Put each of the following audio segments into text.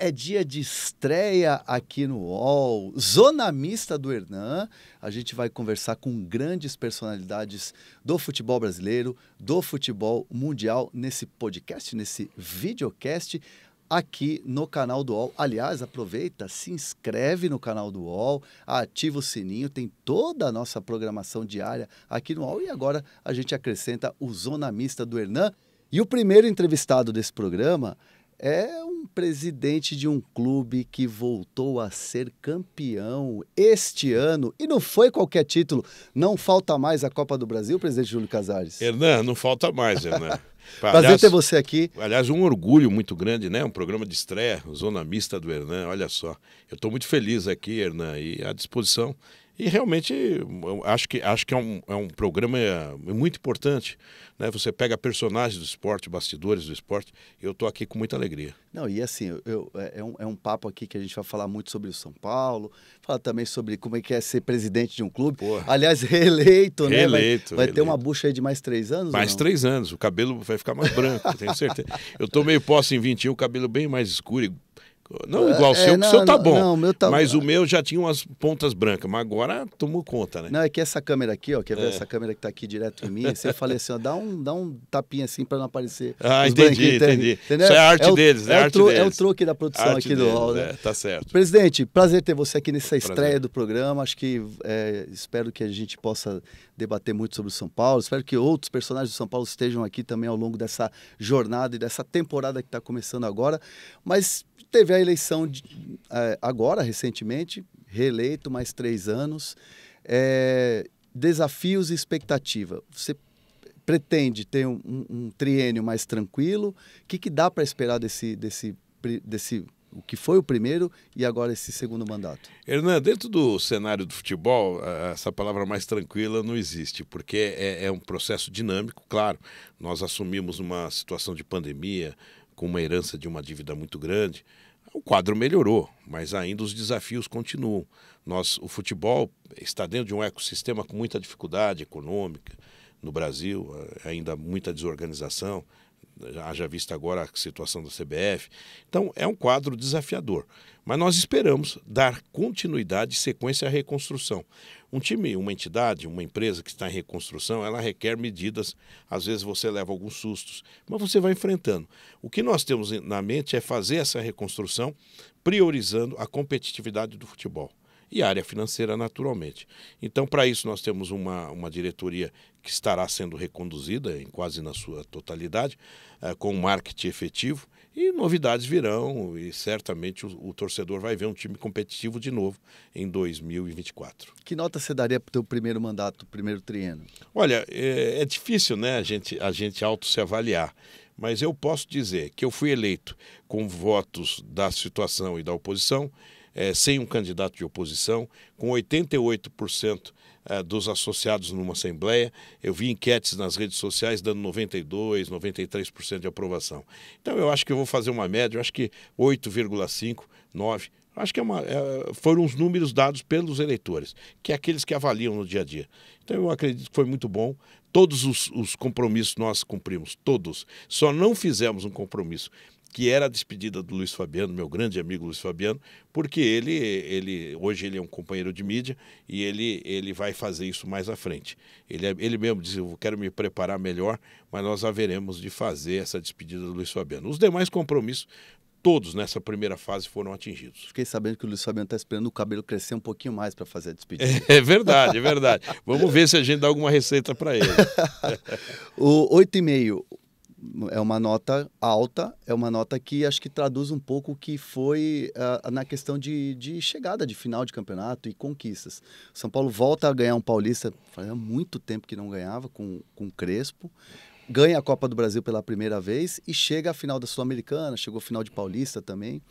é dia de estreia aqui no UOL, Zona Mista do Hernan. A gente vai conversar com grandes personalidades do futebol brasileiro, do futebol mundial, nesse podcast, nesse videocast, aqui no canal do UOL. Aliás, aproveita, se inscreve no canal do UOL, ativa o sininho, tem toda a nossa programação diária aqui no UOL. E agora a gente acrescenta o Zona Mista do Hernan. E o primeiro entrevistado desse programa é um presidente de um clube que voltou a ser campeão este ano. E não foi qualquer título. Não falta mais a Copa do Brasil, presidente Júlio Casares? Hernan, não falta mais, Hernan. Prazer ter você aqui. Aliás, um orgulho muito grande, né? Um programa de estreia, Zona Mista do Hernan, olha só. Eu estou muito feliz aqui, Hernan, e à disposição. E realmente, acho que é um programa muito importante, né? Você pega personagens do esporte, bastidores do esporte, e eu estou aqui com muita alegria. Não, e assim, é um papo aqui que a gente vai falar muito sobre o São Paulo, falar também sobre como é que é ser presidente de um clube. Porra. Aliás, reeleito, né? Vai ter uma bucha aí de mais 3 anos? Mais 3 anos, o cabelo vai ficar mais branco, tenho certeza. Eu tomei posse em 21, o cabelo bem mais escuro. Não igual o seu, que o seu tá bom, não, meu tá... mas o meu já tinha umas pontas brancas, mas agora tomou conta, né? Não, é que essa câmera aqui, ó, quer ver essa câmera que tá aqui direto em mim? Assim, eu falei assim, ó, dá um tapinha assim pra não aparecer. Ah, entendi. Entendeu? Isso é a arte deles, né? É o truque da produção aqui do UOL, né? Tá certo. Presidente, prazer ter você aqui nessa estreia do programa. Acho que espero que a gente possa debater muito sobre o São Paulo. Espero que outros personagens do São Paulo estejam aqui também ao longo dessa jornada e dessa temporada que está começando agora. Mas teve a eleição agora, recentemente, reeleito, mais 3 anos. Desafios e expectativa. Você pretende ter um triênio mais tranquilo? O que dá para esperar desse o que foi o primeiro e agora esse segundo mandato? Hernan, dentro do cenário do futebol, essa palavra mais tranquila não existe, porque é um processo dinâmico, claro. Nós assumimos uma situação de pandemia, com uma herança de uma dívida muito grande. O quadro melhorou, mas ainda os desafios continuam. O futebol está dentro de um ecossistema com muita dificuldade econômica no Brasil, ainda muita desorganização. Haja vista agora a situação da CBF. Então, é um quadro desafiador. Mas nós esperamos dar continuidade e sequência à reconstrução. Um time, uma entidade, uma empresa que está em reconstrução, ela requer medidas. Às vezes você leva alguns sustos, mas você vai enfrentando. O que nós temos na mente é fazer essa reconstrução priorizando a competitividade do futebol. E a área financeira, naturalmente. Então, para isso, nós temos uma diretoria que estará sendo reconduzida, quase na sua totalidade, com marketing efetivo, e novidades virão, e certamente o torcedor vai ver um time competitivo de novo em 2024. Que nota você daria para o teu primeiro mandato, primeiro triênio? Olha, é difícil, né, a gente auto se avaliar. Mas eu posso dizer que eu fui eleito com votos da situação e da oposição, sem um candidato de oposição, com 88% dos associados numa assembleia. Eu vi enquetes nas redes sociais dando 92%, 93% de aprovação. Então eu acho que eu vou fazer uma média, eu acho que 8,5%, 9%. Acho que foram os números dados pelos eleitores, que é aqueles que avaliam no dia a dia. Então eu acredito que foi muito bom. Todos os compromissos nós cumprimos, todos. Só não fizemos um compromisso que era a despedida do Luiz Fabiano, meu grande amigo Luiz Fabiano, porque hoje ele é um companheiro de mídia e ele vai fazer isso mais à frente. Ele mesmo diz, eu quero me preparar melhor, mas nós haveremos de fazer essa despedida do Luiz Fabiano. Os demais compromissos, todos nessa primeira fase foram atingidos. Fiquei sabendo que o Luiz Fabiano está esperando o cabelo crescer um pouquinho mais para fazer a despedida. É verdade, é verdade. Vamos ver se a gente dá alguma receita para ele. O 8,5 é uma nota alta, é uma nota que acho que traduz um pouco o que foi na questão de chegada de final de campeonato e conquistas. São Paulo volta a ganhar um paulista, fazia muito tempo que não ganhava, com Crespo. Ganha a Copa do Brasil pela primeira vez e chega à final da Sul-Americana, chegou à final de Paulista também.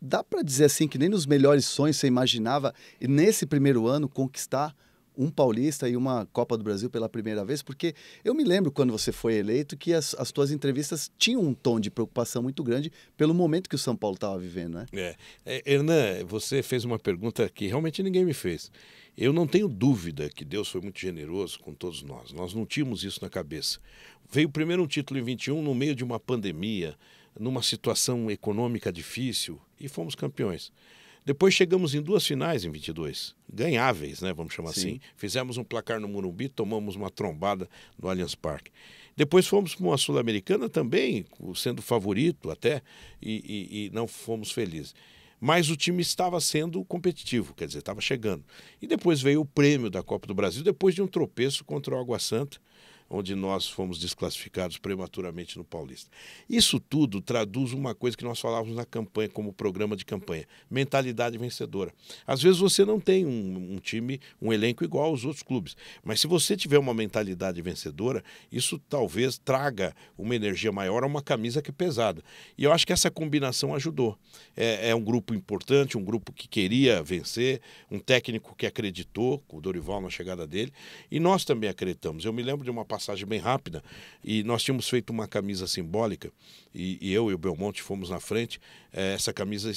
Dá para dizer assim que nem nos melhores sonhos você imaginava, nesse primeiro ano, conquistar um paulista e uma Copa do Brasil pela primeira vez? Porque eu me lembro quando você foi eleito que as tuas entrevistas tinham um tom de preocupação muito grande pelo momento que o São Paulo estava vivendo, né? Hernan, você fez uma pergunta que realmente ninguém me fez. Eu não tenho dúvida que Deus foi muito generoso com todos nós. Nós não tínhamos isso na cabeça. Veio primeiro um título em 21 no meio de uma pandemia, numa situação econômica difícil e fomos campeões. Depois chegamos em 2 finais em 22, ganháveis, né, vamos chamar assim. Fizemos um placar no Morumbi, tomamos uma trombada no Allianz Parque. Depois fomos para uma Sul-Americana também, sendo favorito até, e não fomos felizes. Mas o time estava sendo competitivo, quer dizer, estava chegando. E depois veio o prêmio da Copa do Brasil, depois de um tropeço contra o Água Santa, onde nós fomos desclassificados prematuramente no Paulista. Isso tudo traduz uma coisa que nós falávamos na campanha, como programa de campanha: mentalidade vencedora. Às vezes você não tem um time, um elenco igual aos outros clubes, mas se você tiver uma mentalidade vencedora, isso talvez traga uma energia maior a uma camisa que é pesada. E eu acho que essa combinação ajudou. É um grupo importante, um grupo que queria vencer, um técnico que acreditou, com o Dorival na chegada dele, e nós também acreditamos. Eu me lembro de uma passagem bem rápida, e nós tínhamos feito uma camisa simbólica, e eu e o Belmonte fomos na frente. Essa camisa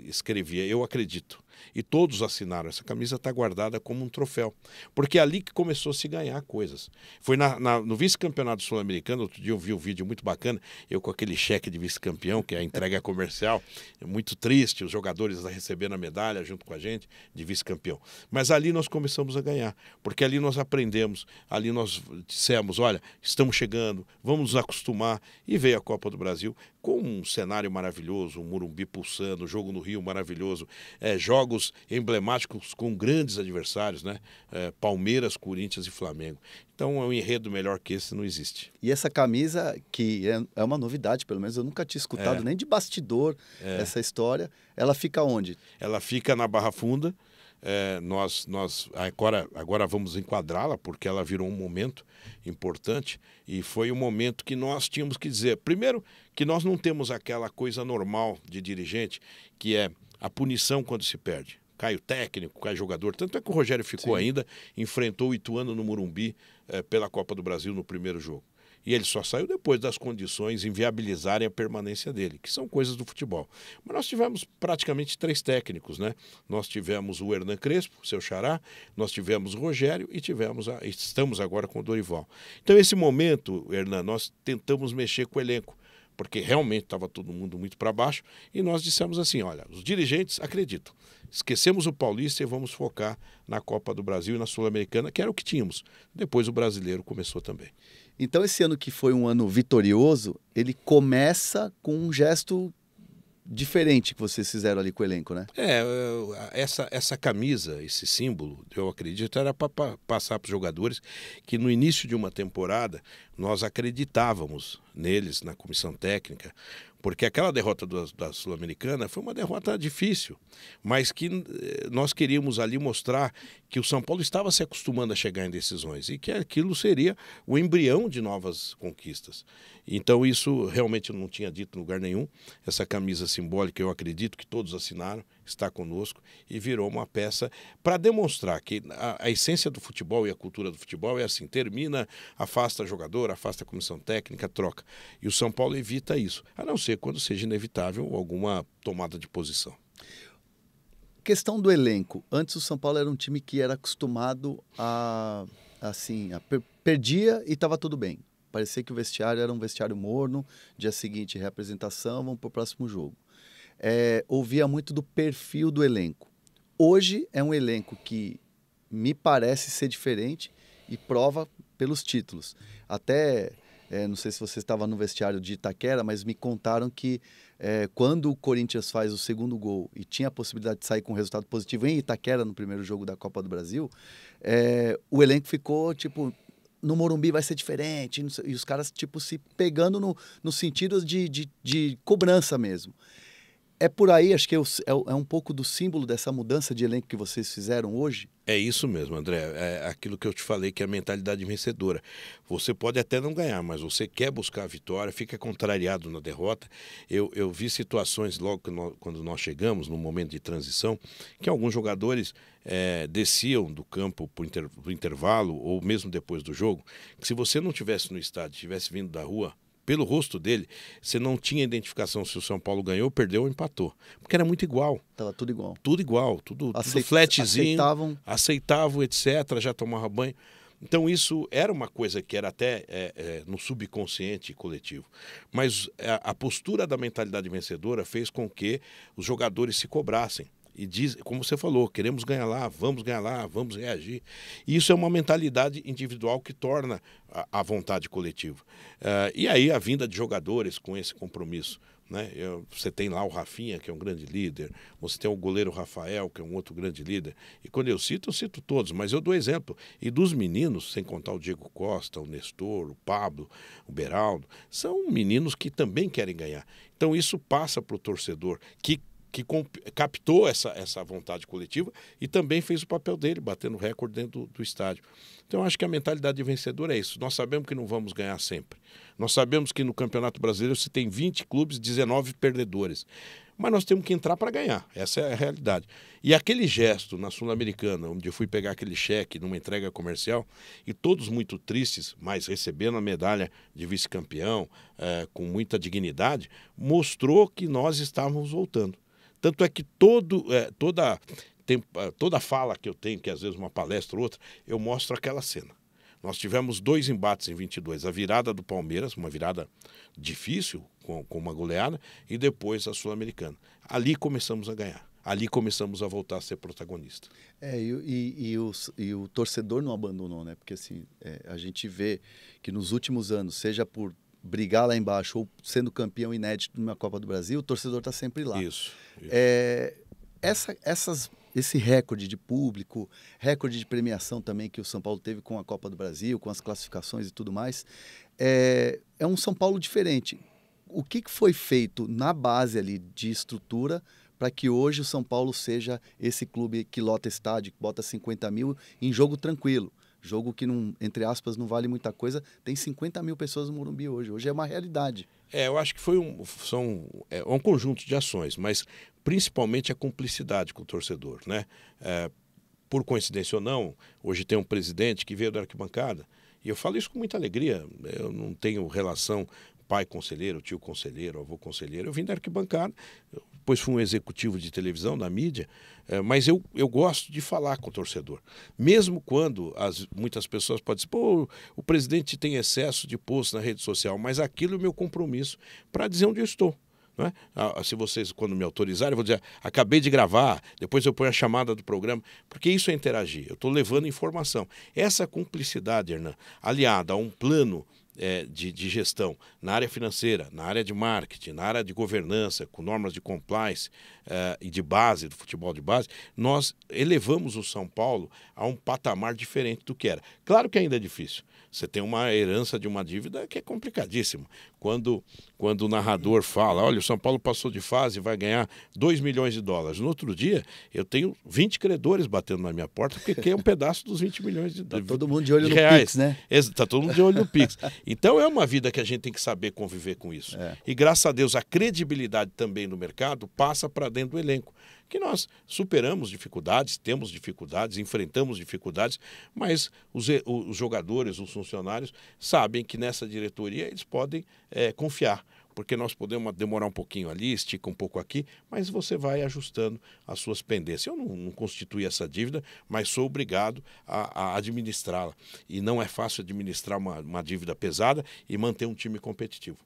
escrevia: "Eu acredito", e todos assinaram. Essa camisa está guardada como um troféu, porque é ali que começou a se ganhar coisas. Foi no vice-campeonato sul-americano. Outro dia eu vi um vídeo muito bacana, eu com aquele cheque de vice-campeão, que é a entrega comercial, é muito triste, os jogadores recebendo a medalha junto com a gente de vice-campeão. Mas ali nós começamos a ganhar, porque ali nós aprendemos, ali nós dissemos: olha, estamos chegando, vamos nos acostumar. E veio a Copa do Brasil com um cenário maravilhoso, um Morumbi pulsando, jogo no Rio maravilhoso, jogos emblemáticos com grandes adversários, né? Palmeiras, Corinthians e Flamengo. Então, um enredo melhor que esse não existe. E essa camisa, que é uma novidade, pelo menos eu nunca tinha escutado nem de bastidor essa história, ela fica onde? Ela fica na Barra Funda. Nós agora vamos enquadrá-la, porque ela virou um momento importante, e foi um momento que nós tínhamos que dizer, primeiro, que nós não temos aquela coisa normal de dirigente, que é a punição quando se perde. Cai o técnico, cai o jogador. Tanto é que o Rogério ficou ainda, enfrentou o Ituano no Morumbi pela Copa do Brasil no primeiro jogo. E ele só saiu depois das condições inviabilizarem a permanência dele, que são coisas do futebol. Mas nós tivemos praticamente 3 técnicos, né? Nós tivemos o Hernan Crespo, seu xará, nós tivemos o Rogério e estamos agora com o Dorival. Então, esse momento, Hernan, nós tentamos mexer com o elenco, porque realmente estava todo mundo muito para baixo, e nós dissemos assim: olha, os dirigentes acreditam, esquecemos o Paulista e vamos focar na Copa do Brasil e na Sul-Americana, que era o que tínhamos. Depois o brasileiro começou também. Então, esse ano, que foi um ano vitorioso, ele começa com um gesto diferente que vocês fizeram ali com o elenco, né? Essa camisa, esse símbolo, eu acredito, era para passar para os jogadores que no início de uma temporada nós acreditávamos neles, na comissão técnica, porque aquela derrota da Sul-Americana foi uma derrota difícil, mas que nós queríamos ali mostrar que o São Paulo estava se acostumando a chegar em decisões e que aquilo seria o embrião de novas conquistas. Então, isso realmente eu não tinha dito em lugar nenhum. Essa camisa simbólica, eu acredito que todos assinaram, está conosco, e virou uma peça para demonstrar que a essência do futebol e a cultura do futebol é assim: termina, afasta jogador, afasta a comissão técnica, troca. E o São Paulo evita isso, a não ser quando seja inevitável alguma tomada de posição. Questão do elenco. Antes, o São Paulo era um time que era acostumado perdia e estava tudo bem. Parecia que o vestiário era um vestiário morno, dia seguinte reapresentação, vamos para o próximo jogo. Ouvia muito do perfil do elenco. Hoje é um elenco que me parece ser diferente e prova pelos títulos. Até, não sei se você estava no vestiário de Itaquera, mas me contaram que quando o Corinthians faz o segundo gol e tinha a possibilidade de sair com um resultado positivo em Itaquera no primeiro jogo da Copa do Brasil, o elenco ficou tipo: no Morumbi vai ser diferente, e os caras tipo se pegando no sentido de cobrança mesmo. É por aí, acho que é um pouco do símbolo dessa mudança de elenco que vocês fizeram hoje? É isso mesmo, André. É aquilo que eu te falei, que é a mentalidade vencedora. Você pode até não ganhar, mas você quer buscar a vitória, fica contrariado na derrota. Eu vi situações logo quando nós chegamos, no momento de transição, que alguns jogadores desciam do campo pro intervalo, ou mesmo depois do jogo, que se você não estivesse no estádio, tivesse vindo da rua, pelo rosto dele, você não tinha identificação se o São Paulo ganhou, perdeu ou empatou. Porque era muito igual. Tava tudo igual. Tudo igual, tudo flatzinho. Aceitavam, etc., já tomava banho. Então isso era uma coisa que era até no subconsciente coletivo. Mas a postura da mentalidade vencedora fez com que os jogadores se cobrassem. E diz, como você falou, queremos ganhar lá, vamos reagir. E isso é uma mentalidade individual que torna a vontade coletiva. E aí a vinda de jogadores com esse compromisso. Né? Você tem lá o Rafinha, que é um grande líder, você tem o goleiro Rafael, que é um outro grande líder. E quando eu cito todos, mas eu dou exemplo. E dos meninos, sem contar o Diego Costa, o Nestor, o Pablo, o Beraldo, são meninos que também querem ganhar. Então isso passa para o torcedor que captou essa vontade coletiva e também fez o papel dele, batendo recorde dentro do estádio. Então, eu acho que a mentalidade vencedora é isso. Nós sabemos que não vamos ganhar sempre. Nós sabemos que no Campeonato Brasileiro você tem 20 clubes, 19 perdedores. Mas nós temos que entrar para ganhar. Essa é a realidade. E aquele gesto na Sul-Americana, onde eu fui pegar aquele cheque numa entrega comercial, e todos muito tristes, mas recebendo a medalha de vice-campeão, com muita dignidade, mostrou que nós estávamos voltando. Tanto é que toda fala que eu tenho, que às vezes uma palestra ou outra, eu mostro aquela cena. Nós tivemos 2 embates em 22. A virada do Palmeiras, uma virada difícil, com uma goleada, e depois a Sul-Americana. Ali começamos a ganhar. Ali começamos a voltar a ser protagonista. E o torcedor não abandonou, né? Porque assim, a gente vê que nos últimos anos, seja por brigar lá embaixo ou sendo campeão inédito numa Copa do Brasil, o torcedor está sempre lá. Isso. Esse recorde de público, recorde de premiação também que o São Paulo teve com a Copa do Brasil, com as classificações e tudo mais, é um São Paulo diferente. O que foi feito na base ali de estrutura para que hoje o São Paulo seja esse clube que lota estádio, que bota 50 mil em jogo tranquilo? Jogo que, não, entre aspas, não vale muita coisa, tem 50 mil pessoas no Morumbi hoje. Hoje é uma realidade. Eu acho que foi um conjunto de ações, mas principalmente a cumplicidade com o torcedor, né? Por coincidência ou não, hoje tem um presidente que veio da arquibancada, e eu falo isso com muita alegria. Eu não tenho relação pai conselheiro, tio conselheiro, avô conselheiro. Eu vim da arquibancada, depois fui um executivo de televisão, da mídia, mas eu gosto de falar com o torcedor. Mesmo quando muitas pessoas podem dizer, pô, o presidente tem excesso de posts na rede social, mas aquilo é o meu compromisso para dizer onde eu estou. Não é? Se vocês, quando me autorizarem, eu vou dizer, acabei de gravar, depois eu ponho a chamada do programa, porque isso é interagir, eu estou levando informação. Essa cumplicidade, Hernan, aliada a um plano de gestão na área financeira, na área de marketing, na área de governança, com normas de compliance e de base, do futebol de base, nós elevamos o São Paulo a um patamar diferente do que era. Claro que ainda é difícil. Você tem uma herança de uma dívida que é complicadíssima. Quando o narrador fala, olha, o São Paulo passou de fase e vai ganhar 2 milhões de dólares. No outro dia, eu tenho 20 credores batendo na minha porta, porque quer um pedaço dos 20 milhões de reais. Está todo mundo de olho no Pix, né? Está todo mundo de olho no Pix. Então é uma vida que a gente tem que saber conviver com isso. E graças a Deus, a credibilidade também no mercado passa para dentro do elenco. Que nós superamos dificuldades, temos dificuldades, enfrentamos dificuldades, mas os jogadores, os funcionários sabem que nessa diretoria eles podem confiar, porque nós podemos demorar um pouquinho ali, estica um pouco aqui, mas você vai ajustando as suas pendências. Eu não constituí essa dívida, mas sou obrigado a administrá-la. E não é fácil administrar uma dívida pesada e manter um time competitivo.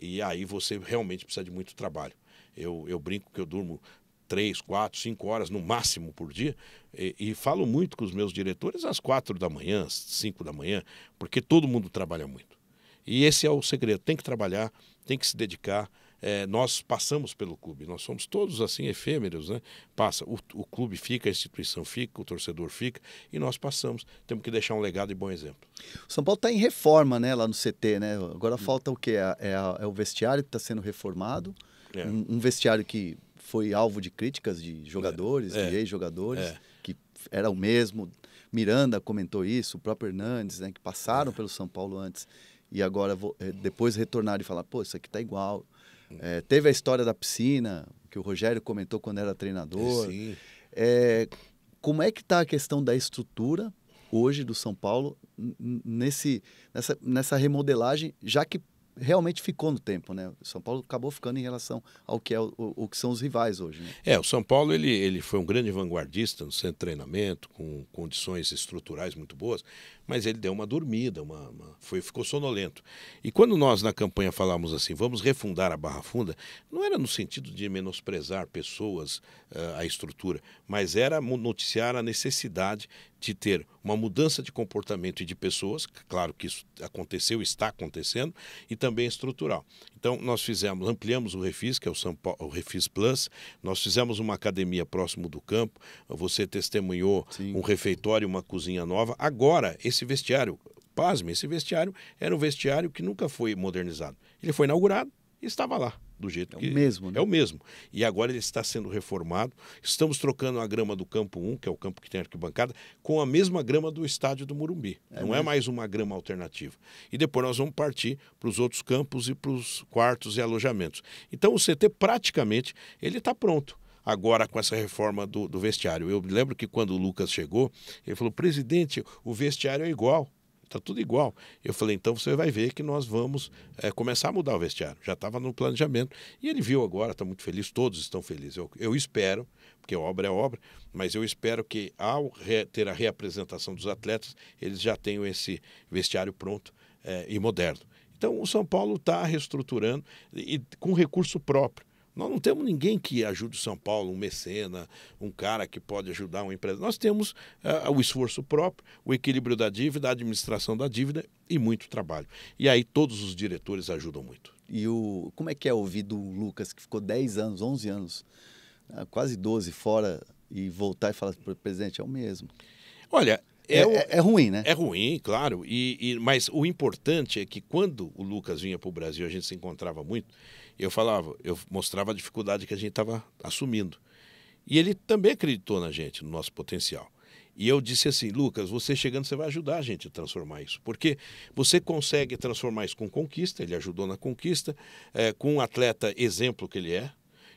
E aí você realmente precisa de muito trabalho. Eu brinco que eu durmo 3, 4, 5 horas no máximo por dia e falo muito com os meus diretores às 4 da manhã, às 5 da manhã, porque todo mundo trabalha muito. E esse é o segredo, tem que trabalhar, tem que se dedicar. Nós passamos pelo clube, nós somos todos assim efêmeros, né? Passa, o clube fica, a instituição fica, o torcedor fica e nós passamos. Temos que deixar um legado e bom exemplo. O São Paulo está em reforma, né, lá no CT, né? Agora falta o quê? É o vestiário que está sendo reformado, um vestiário que foi alvo de críticas de jogadores, de ex-jogadores, que era o mesmo. Miranda comentou isso, o próprio Hernandes, né, que passaram pelo São Paulo antes e agora depois retornaram e falaram, pô, isso aqui tá igual. Teve a história da piscina, que o Rogério comentou quando era treinador. Sim. Como é que está a questão da estrutura hoje do São Paulo nessa remodelagem, já que realmente ficou no tempo, né? O São Paulo acabou ficando em relação ao que o que são os rivais hoje, né? O São Paulo ele foi um grande vanguardista no centro de treinamento, com condições estruturais muito boas, mas ele deu uma dormida, ficou sonolento. E quando nós na campanha falamos assim, vamos refundar a Barra Funda, não era no sentido de menosprezar pessoas, a estrutura, mas era noticiar a necessidade de ter uma mudança de comportamento e de pessoas, claro que isso aconteceu, está acontecendo, e também estrutural. Então, nós ampliamos o Refis, que é o Refis Plus, nós fizemos uma academia próximo do campo, você testemunhou um refeitório, uma cozinha nova. Agora, esse vestiário, pasme, esse vestiário era um vestiário que nunca foi modernizado. Ele foi inaugurado e estava lá. Do jeito que é o mesmo, né? É o mesmo. E agora ele está sendo reformado. Estamos trocando a grama do campo 1, que é o campo que tem arquibancada, com a mesma grama do estádio do Morumbi. Não é mais uma grama alternativa. E depois nós vamos partir para os outros campos e para os quartos e alojamentos. Então o CT praticamente ele está pronto. Agora com essa reforma do vestiário. Eu lembro que quando o Lucas chegou, ele falou, presidente, o vestiário é igual. Está tudo igual. Eu falei, então você vai ver que nós vamos começar a mudar o vestiário. Já estava no planejamento. E ele viu agora, está muito feliz, todos estão felizes. Eu espero, porque obra é obra, mas eu espero que ao ter a reapresentação dos atletas, eles já tenham esse vestiário pronto e moderno. Então o São Paulo está reestruturando e com recurso próprio. Nós não temos ninguém que ajude o São Paulo, um mecena, um cara que pode ajudar uma empresa. Nós temos o esforço próprio, o equilíbrio da dívida, a administração da dívida e muito trabalho. E aí todos os diretores ajudam muito. E como é que é ouvir do Lucas, que ficou 10 anos, 11 anos, quase 12 fora, e voltar e falar para o presidente, é o mesmo? Olha... É ruim, né? É ruim, claro. Mas o importante é que quando o Lucas vinha para o Brasil, a gente se encontrava muito, eu mostrava a dificuldade que a gente estava assumindo. E ele também acreditou na gente, no nosso potencial. E eu disse assim, Lucas, você chegando, você vai ajudar a gente a transformar isso. Porque você consegue transformar isso com conquista, ele ajudou na conquista, com um atleta exemplo que ele é.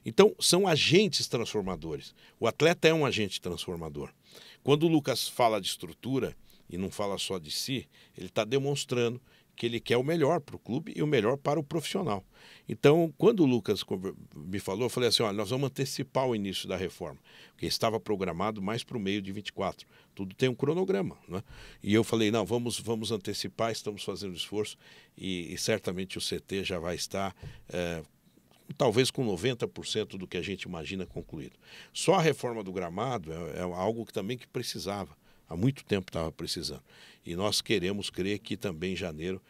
Então, são agentes transformadores. O atleta é um agente transformador. Quando o Lucas fala de estrutura, e não fala só de si, ele está demonstrando que ele quer o melhor para o clube e o melhor para o profissional. Então, quando o Lucas me falou, eu falei assim, olha, nós vamos antecipar o início da reforma, porque estava programado mais para o meio de 24. Tudo tem um cronograma, né? E eu falei, não, vamos antecipar, estamos fazendo esforço e certamente o CT já vai estar... talvez com 90% do que a gente imagina concluído. Só a reforma do gramado é algo que precisava, há muito tempo estava precisando. E nós queremos crer que também em janeiro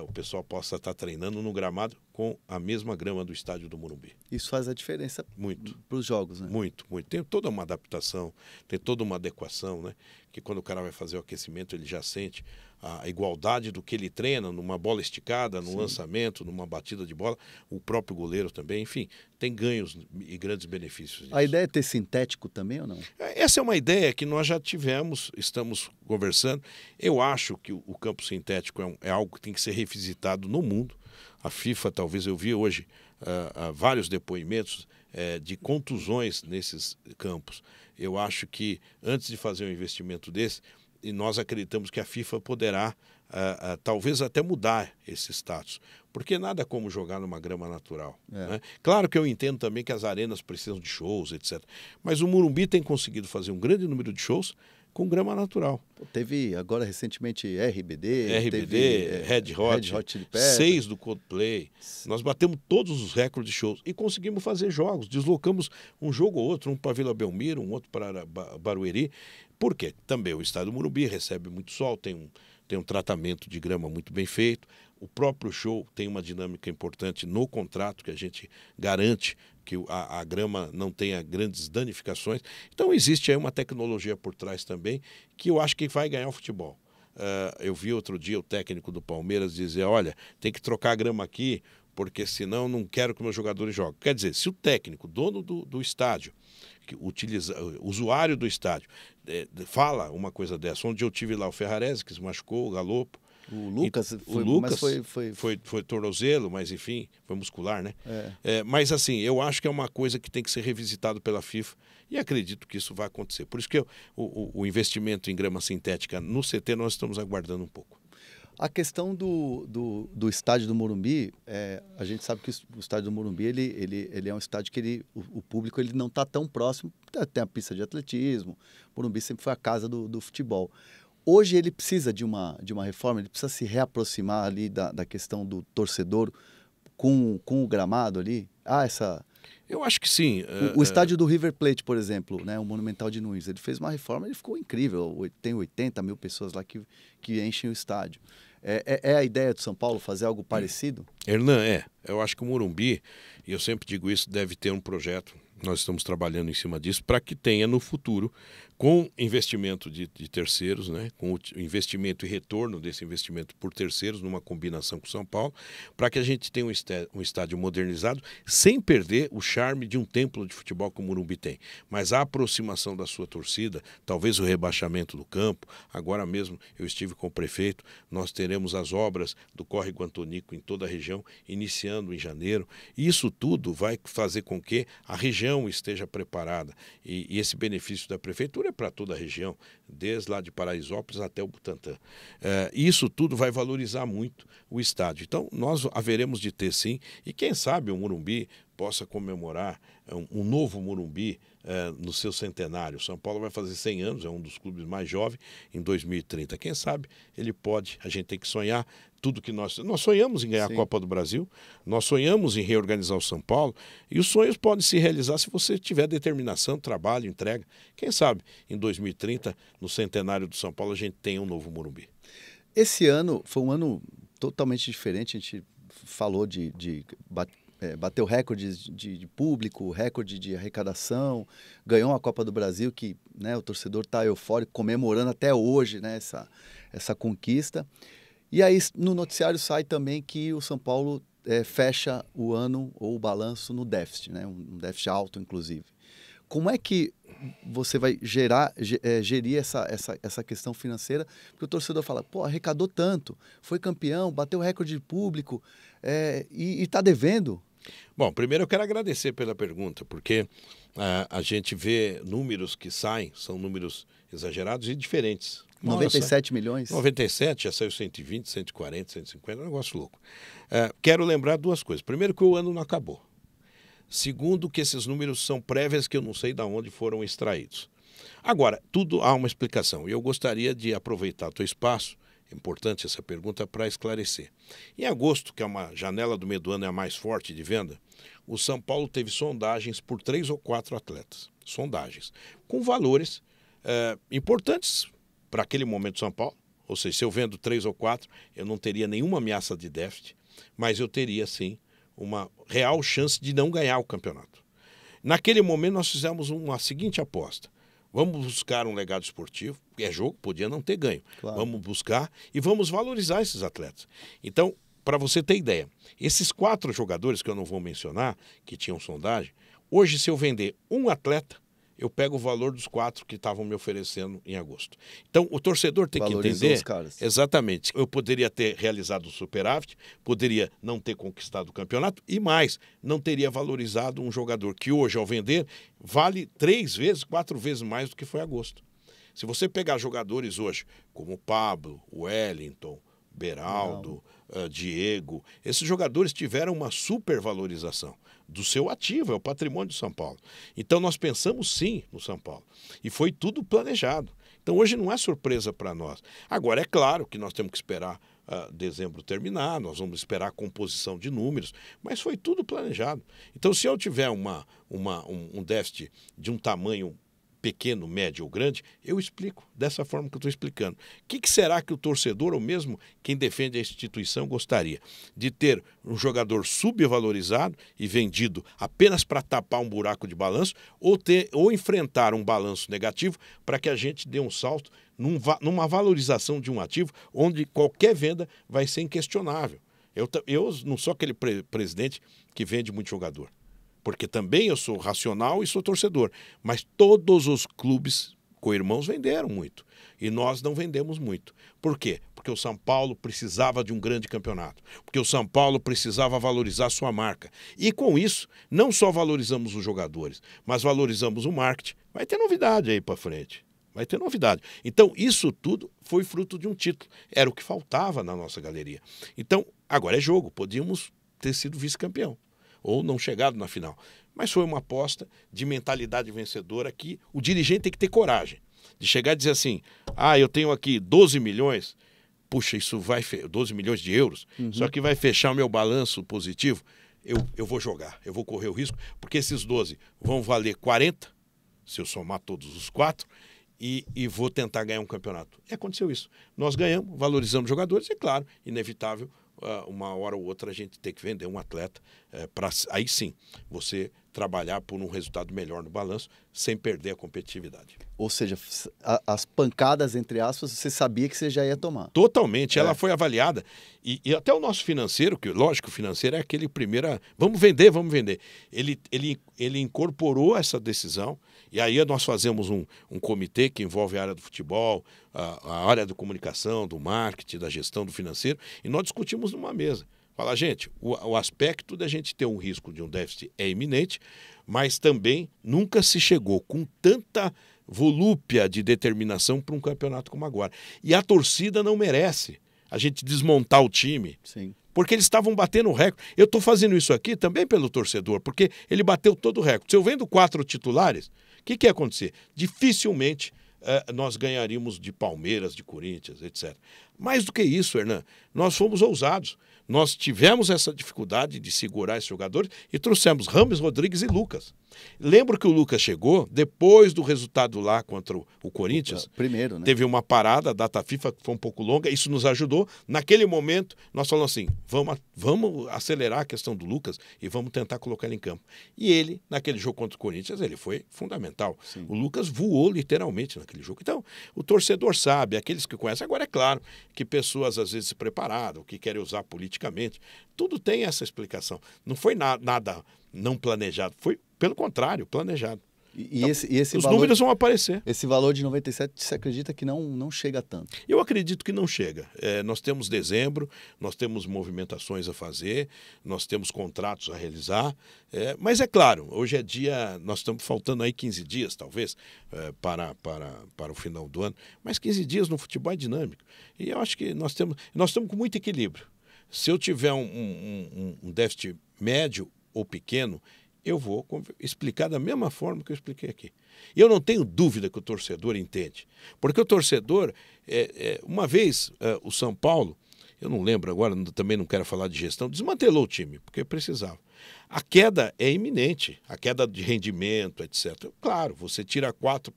o pessoal possa estar treinando no gramado com a mesma grama do estádio do Morumbi. Isso faz a diferença muito para os jogos, né? Muito, muito. Tem toda uma adaptação, tem toda uma adequação, né? Que quando o cara vai fazer o aquecimento, ele já sente a igualdade do que ele treina numa bola esticada, num lançamento, numa batida de bola, o próprio goleiro também, enfim, tem ganhos e grandes benefícios disso. A ideia é ter sintético também ou não? Essa é uma ideia que nós já tivemos, estamos conversando. Eu acho que o campo sintético é algo que tem que ser revisitado no mundo. A FIFA, talvez eu vi hoje vários depoimentos de contusões nesses campos. Eu acho que antes de fazer um investimento desse, e nós acreditamos que a FIFA poderá talvez até mudar esse status, porque nada como jogar numa grama natural. Né? Claro que eu entendo também que as arenas precisam de shows, etc. Mas o Morumbi tem conseguido fazer um grande número de shows com grama natural. Teve agora recentemente RBD, Red Hot Chili Peppers, 6 do Coldplay. Nós batemos todos os recordes de shows e conseguimos fazer jogos. Deslocamos um jogo ou outro, um para Vila Belmiro, um outro para Barueri. Por quê? Também o estádio do Morumbi recebe muito sol, tem um tratamento de grama muito bem feito. O próprio show tem uma dinâmica importante no contrato que a gente garante que a grama não tenha grandes danificações. Então existe aí uma tecnologia por trás também que eu acho que vai ganhar o futebol. Eu vi outro dia o técnico do Palmeiras dizer, olha, tem que trocar a grama aqui, porque senão não quero que meus jogadores joguem. Quer dizer, se o técnico, dono do estádio, usuário do estádio, fala uma coisa dessa, onde eu tive lá o Ferrarese, que se machucou, o Galopo. O Lucas, foi tornozelo, mas enfim, foi muscular, né? Mas assim, eu acho que é uma coisa que tem que ser revisitado pela FIFA e acredito que isso vai acontecer. Por isso que o investimento em grama sintética no CT nós estamos aguardando um pouco. A questão do estádio do Morumbi, a gente sabe que o estádio do Morumbi ele é um estádio que o público ele não está tão próximo. Tem a pista de atletismo, o Morumbi sempre foi a casa do futebol. Hoje ele precisa de uma reforma, ele precisa se reaproximar ali da questão do torcedor com o gramado ali. Eu acho que sim. O estádio do River Plate, por exemplo, né, o Monumental de Nunes, ele fez uma reforma, ele ficou incrível. Tem 80 mil pessoas lá que enchem o estádio. É a ideia do São Paulo fazer algo parecido? Hernan, eu acho que o Morumbi, e eu sempre digo isso, deve ter um projeto. Nós estamos trabalhando em cima disso para que tenha no futuro, com investimento de terceiros, né, com o investimento e retorno desse investimento por terceiros, numa combinação com São Paulo, para que a gente tenha um estádio modernizado, sem perder o charme de um templo de futebol que o Morumbi tem. Mas a aproximação da sua torcida, talvez o rebaixamento do campo, agora mesmo eu estive com o prefeito, nós teremos as obras do Córrego Antonico em toda a região, iniciando em janeiro, e isso tudo vai fazer com que a região esteja preparada, e esse benefício da prefeitura é para toda a região, desde lá de Paraisópolis até o Butantã. Isso tudo vai valorizar muito o estádio. Então nós haveremos de ter sim, e quem sabe o Morumbi possa comemorar um novo Morumbi no seu centenário. São Paulo vai fazer 100 anos, é um dos clubes mais jovens, em 2030. Quem sabe ele pode, a gente tem que sonhar tudo que nós sonhamos em ganhar a Copa do Brasil, nós sonhamos em reorganizar o São Paulo, e os sonhos podem se realizar se você tiver determinação, trabalho, entrega. Quem sabe em 2030, no centenário do São Paulo, a gente tenha um novo Morumbi. Esse ano foi um ano totalmente diferente, a gente falou bateu recorde de público, recorde de arrecadação, ganhou a Copa do Brasil, que, né, o torcedor está eufórico, comemorando até hoje, né, essa conquista. E aí no noticiário sai também que o São Paulo fecha o ano ou o balanço no déficit, né, um déficit alto, inclusive. Como é que você vai gerir essa questão financeira? Porque o torcedor fala, pô, arrecadou tanto, foi campeão, bateu recorde de público e está devendo. Bom, primeiro eu quero agradecer pela pergunta, porque a gente vê números que saem, são números exagerados e diferentes. 97 milhões? 97, já saiu 120, 140, 150, é um negócio louco. Quero lembrar duas coisas. Primeiro, que o ano não acabou. Segundo, que esses números são prévias que eu não sei de onde foram extraídos. Agora, tudo há uma explicação. E eu gostaria de aproveitar o teu espaço, é importante essa pergunta, para esclarecer. Em agosto, que é uma janela do meio do ano, é a mais forte de venda, o São Paulo teve sondagens por 3 ou 4 atletas. Sondagens. Com valores importantes para aquele momento de São Paulo. Ou seja, se eu vendo 3 ou 4, eu não teria nenhuma ameaça de déficit, mas eu teria, sim, uma real chance de não ganhar o campeonato. Naquele momento, nós fizemos uma seguinte aposta. Vamos buscar um legado esportivo, é jogo, podia não ter ganho. Claro. Vamos buscar e vamos valorizar esses atletas. Então, para você ter ideia, esses 4 jogadores que eu não vou mencionar, que tinham sondagem, hoje, se eu vender um atleta, eu pego o valor dos 4 que estavam me oferecendo em agosto. Então, o torcedor tem que entender... os caras. Exatamente. Eu poderia ter realizado o superávit, poderia não ter conquistado o campeonato e mais, não teria valorizado um jogador que hoje, ao vender, vale 3 vezes, 4 vezes mais do que foi agosto. Se você pegar jogadores hoje, como o Pablo, o Wellington, Beraldo, Diego, esses jogadores tiveram uma supervalorização do seu ativo, é o patrimônio do São Paulo. Então nós pensamos sim no São Paulo e foi tudo planejado. Então hoje não é surpresa para nós. Agora é claro que nós temos que esperar dezembro terminar, nós vamos esperar a composição de números, mas foi tudo planejado. Então se eu tiver um déficit de um tamanho pequeno, médio ou grande, eu explico dessa forma que eu estou explicando. O que será que o torcedor, ou mesmo quem defende a instituição, gostaria? De ter um jogador subvalorizado e vendido apenas para tapar um buraco de balanço, ou enfrentar um balanço negativo para que a gente dê um salto numa valorização de um ativo onde qualquer venda vai ser inquestionável. Eu não sou aquele presidente que vende muito jogador. Porque também eu sou racional e sou torcedor. Mas todos os clubes co-irmãos venderam muito. E nós não vendemos muito. Por quê? Porque o São Paulo precisava de um grande campeonato. Porque o São Paulo precisava valorizar sua marca. E com isso, não só valorizamos os jogadores, mas valorizamos o marketing. Vai ter novidade aí para frente. Vai ter novidade. Então, isso tudo foi fruto de um título. Era o que faltava na nossa galeria. Então, agora é jogo. Podíamos ter sido vice-campeão ou não chegado na final. Mas foi uma aposta de mentalidade vencedora que o dirigente tem que ter coragem. de chegar e dizer assim, eu tenho aqui 12 milhões, puxa, isso vai... 12 milhões de euros, só que vai fechar o meu balanço positivo, eu vou jogar, eu vou correr o risco, porque esses 12 vão valer 40, se eu somar todos os 4, e vou tentar ganhar um campeonato. E aconteceu isso. Nós ganhamos, valorizamos jogadores, e claro, inevitável, uma hora ou outra a gente tem que vender um atleta para aí sim você trabalhar por um resultado melhor no balanço sem perder a competitividade. Ou seja, as pancadas, entre aspas, você sabia que você já ia tomar. Totalmente. Ela foi avaliada. E até o nosso financeiro, que lógico, o financeiro é aquele primeiro... Vamos vender, vamos vender. Ele incorporou essa decisão. E aí nós fazemos um comitê que envolve a área do futebol, a área da comunicação, do marketing, da gestão do financeiro. E nós discutimos numa mesa. Fala, gente, o aspecto da gente ter um risco de um déficit é iminente, mas também nunca se chegou com tanta volúpia de determinação para um campeonato como agora. E a torcida não merece a gente desmontar o time. Sim. Porque eles estavam batendo o recorde. Eu estou fazendo isso aqui também pelo torcedor, porque ele bateu todo o recorde. Se eu vendo 4 titulares, o que ia acontecer? Dificilmente nós ganharíamos de Palmeiras, de Corinthians, etc. Mais do que isso, Hernan, nós fomos ousados. Nós tivemos essa dificuldade de segurar esses jogadores e trouxemos Rames, Rodrigues e Lucas. Lembro que o Lucas chegou depois do resultado lá contra o Corinthians. Primeiro, né? Teve uma parada, a data FIFA foi um pouco longa, isso nos ajudou. Naquele momento, nós falamos assim, vamos acelerar a questão do Lucas e vamos tentar colocar ele em campo. E ele, naquele jogo contra o Corinthians, ele foi fundamental. Sim. O Lucas voou literalmente naquele jogo. Então, o torcedor sabe, aqueles que conhecem. Agora, é claro que pessoas às vezes se prepararam, que querem usar politicamente. Tudo tem essa explicação. Não foi nada não planejado, foi, pelo contrário, planejado. E esse os valor, números vão aparecer. Esse valor de 97, você acredita que não chega tanto? Eu acredito que não chega. Nós temos dezembro, nós temos movimentações a fazer, nós temos contratos a realizar, mas é claro, hoje é dia, nós estamos faltando aí 15 dias, talvez, para o final do ano, mas 15 dias no futebol é dinâmico. E eu acho que nós estamos com muito equilíbrio. Se eu tiver um déficit médio ou pequeno, eu vou explicar da mesma forma que eu expliquei aqui. E eu não tenho dúvida que o torcedor entende. Porque o torcedor, uma vez, o São Paulo, eu não lembro agora, também não quero falar de gestão, desmantelou o time, porque precisava. A queda é iminente, a queda de rendimento, etc. Claro, você tira 4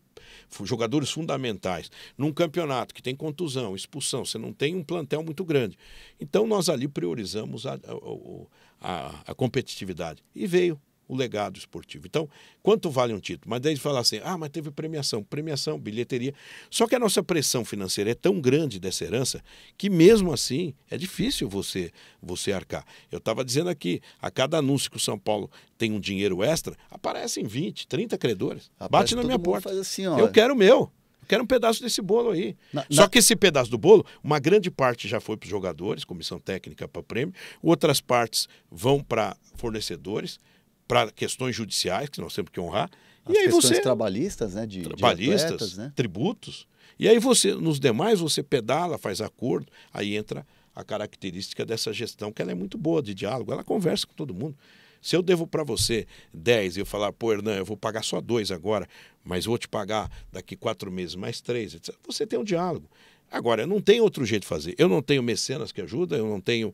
jogadores fundamentais num campeonato que tem contusão, expulsão, você não tem um plantel muito grande. Então nós ali priorizamos a competitividade. E veio o legado esportivo. Então, quanto vale um título? Mas daí fala assim, mas teve premiação, bilheteria. Só que a nossa pressão financeira é tão grande dessa herança que mesmo assim é difícil você arcar. Eu estava dizendo aqui, a cada anúncio que o São Paulo tem um dinheiro extra, aparecem 20, 30 credores. Bate na minha porta. Faz assim, eu quero o meu. Eu quero um pedaço desse bolo aí. Só que esse pedaço do bolo, uma grande parte já foi para os jogadores, comissão técnica para prêmio, outras partes vão para fornecedores, para questões judiciais, que nós temos que honrar. As questões trabalhistas, né? Trabalhistas, de atletas, né? Tributos. E aí nos demais você pedala, faz acordo, aí entra a característica dessa gestão, que ela é muito boa de diálogo, ela conversa com todo mundo. Se eu devo para você 10 e eu falar, Hernan, eu vou pagar só 2 agora, mas vou te pagar daqui 4 meses mais 3, etc. Você tem um diálogo. Agora, não tem outro jeito de fazer. Eu não tenho mecenas que ajudam, eu não tenho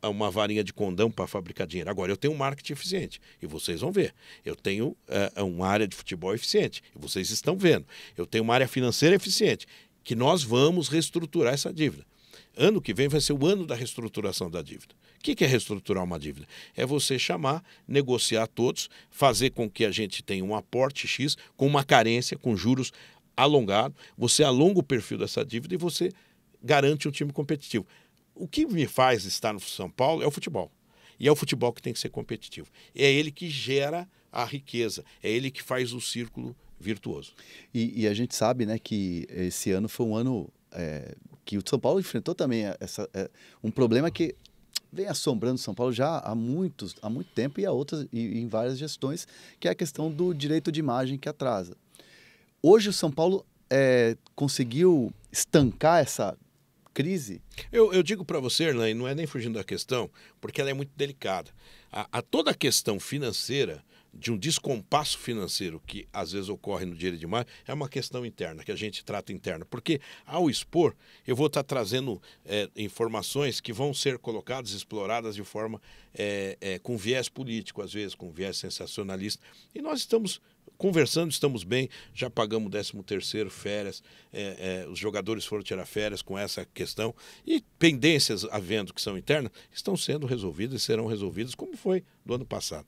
uma varinha de condão para fabricar dinheiro. Agora, eu tenho um marketing eficiente, e vocês vão ver. Eu tenho uma área de futebol eficiente, e vocês estão vendo. Eu tenho uma área financeira eficiente, que nós vamos reestruturar essa dívida. Ano que vem vai ser o ano da reestruturação da dívida. O que é reestruturar uma dívida? É você chamar, negociar todos, fazer com que a gente tenha um aporte X com uma carência, com juros alongado, você alonga o perfil dessa dívida e você garante um time competitivo. O que me faz estar no São Paulo é o futebol. E é o futebol que tem que ser competitivo. É ele que gera a riqueza, é ele que faz o círculo virtuoso. E a gente sabe, né, que esse ano foi um ano que o São Paulo enfrentou também um problema que vem assombrando o São Paulo já há muito tempo e em várias gestões, que é a questão do direito de imagem que atrasa. Hoje o São Paulo conseguiu estancar essa crise? Eu digo para você, Erlan, não é nem fugindo da questão, porque ela é muito delicada. Toda a questão financeira de um descompasso financeiro que às vezes ocorre no dia de maio, é uma questão interna, que a gente trata interna. Porque ao expor, eu vou estar trazendo informações que vão ser colocadas, exploradas de forma com viés político, às vezes com viés sensacionalista. E nós estamos conversando, estamos bem, já pagamos o 13º, férias, os jogadores foram tirar férias com essa questão, e pendências havendo que são internas, estão sendo resolvidas e serão resolvidas, como foi do ano passado.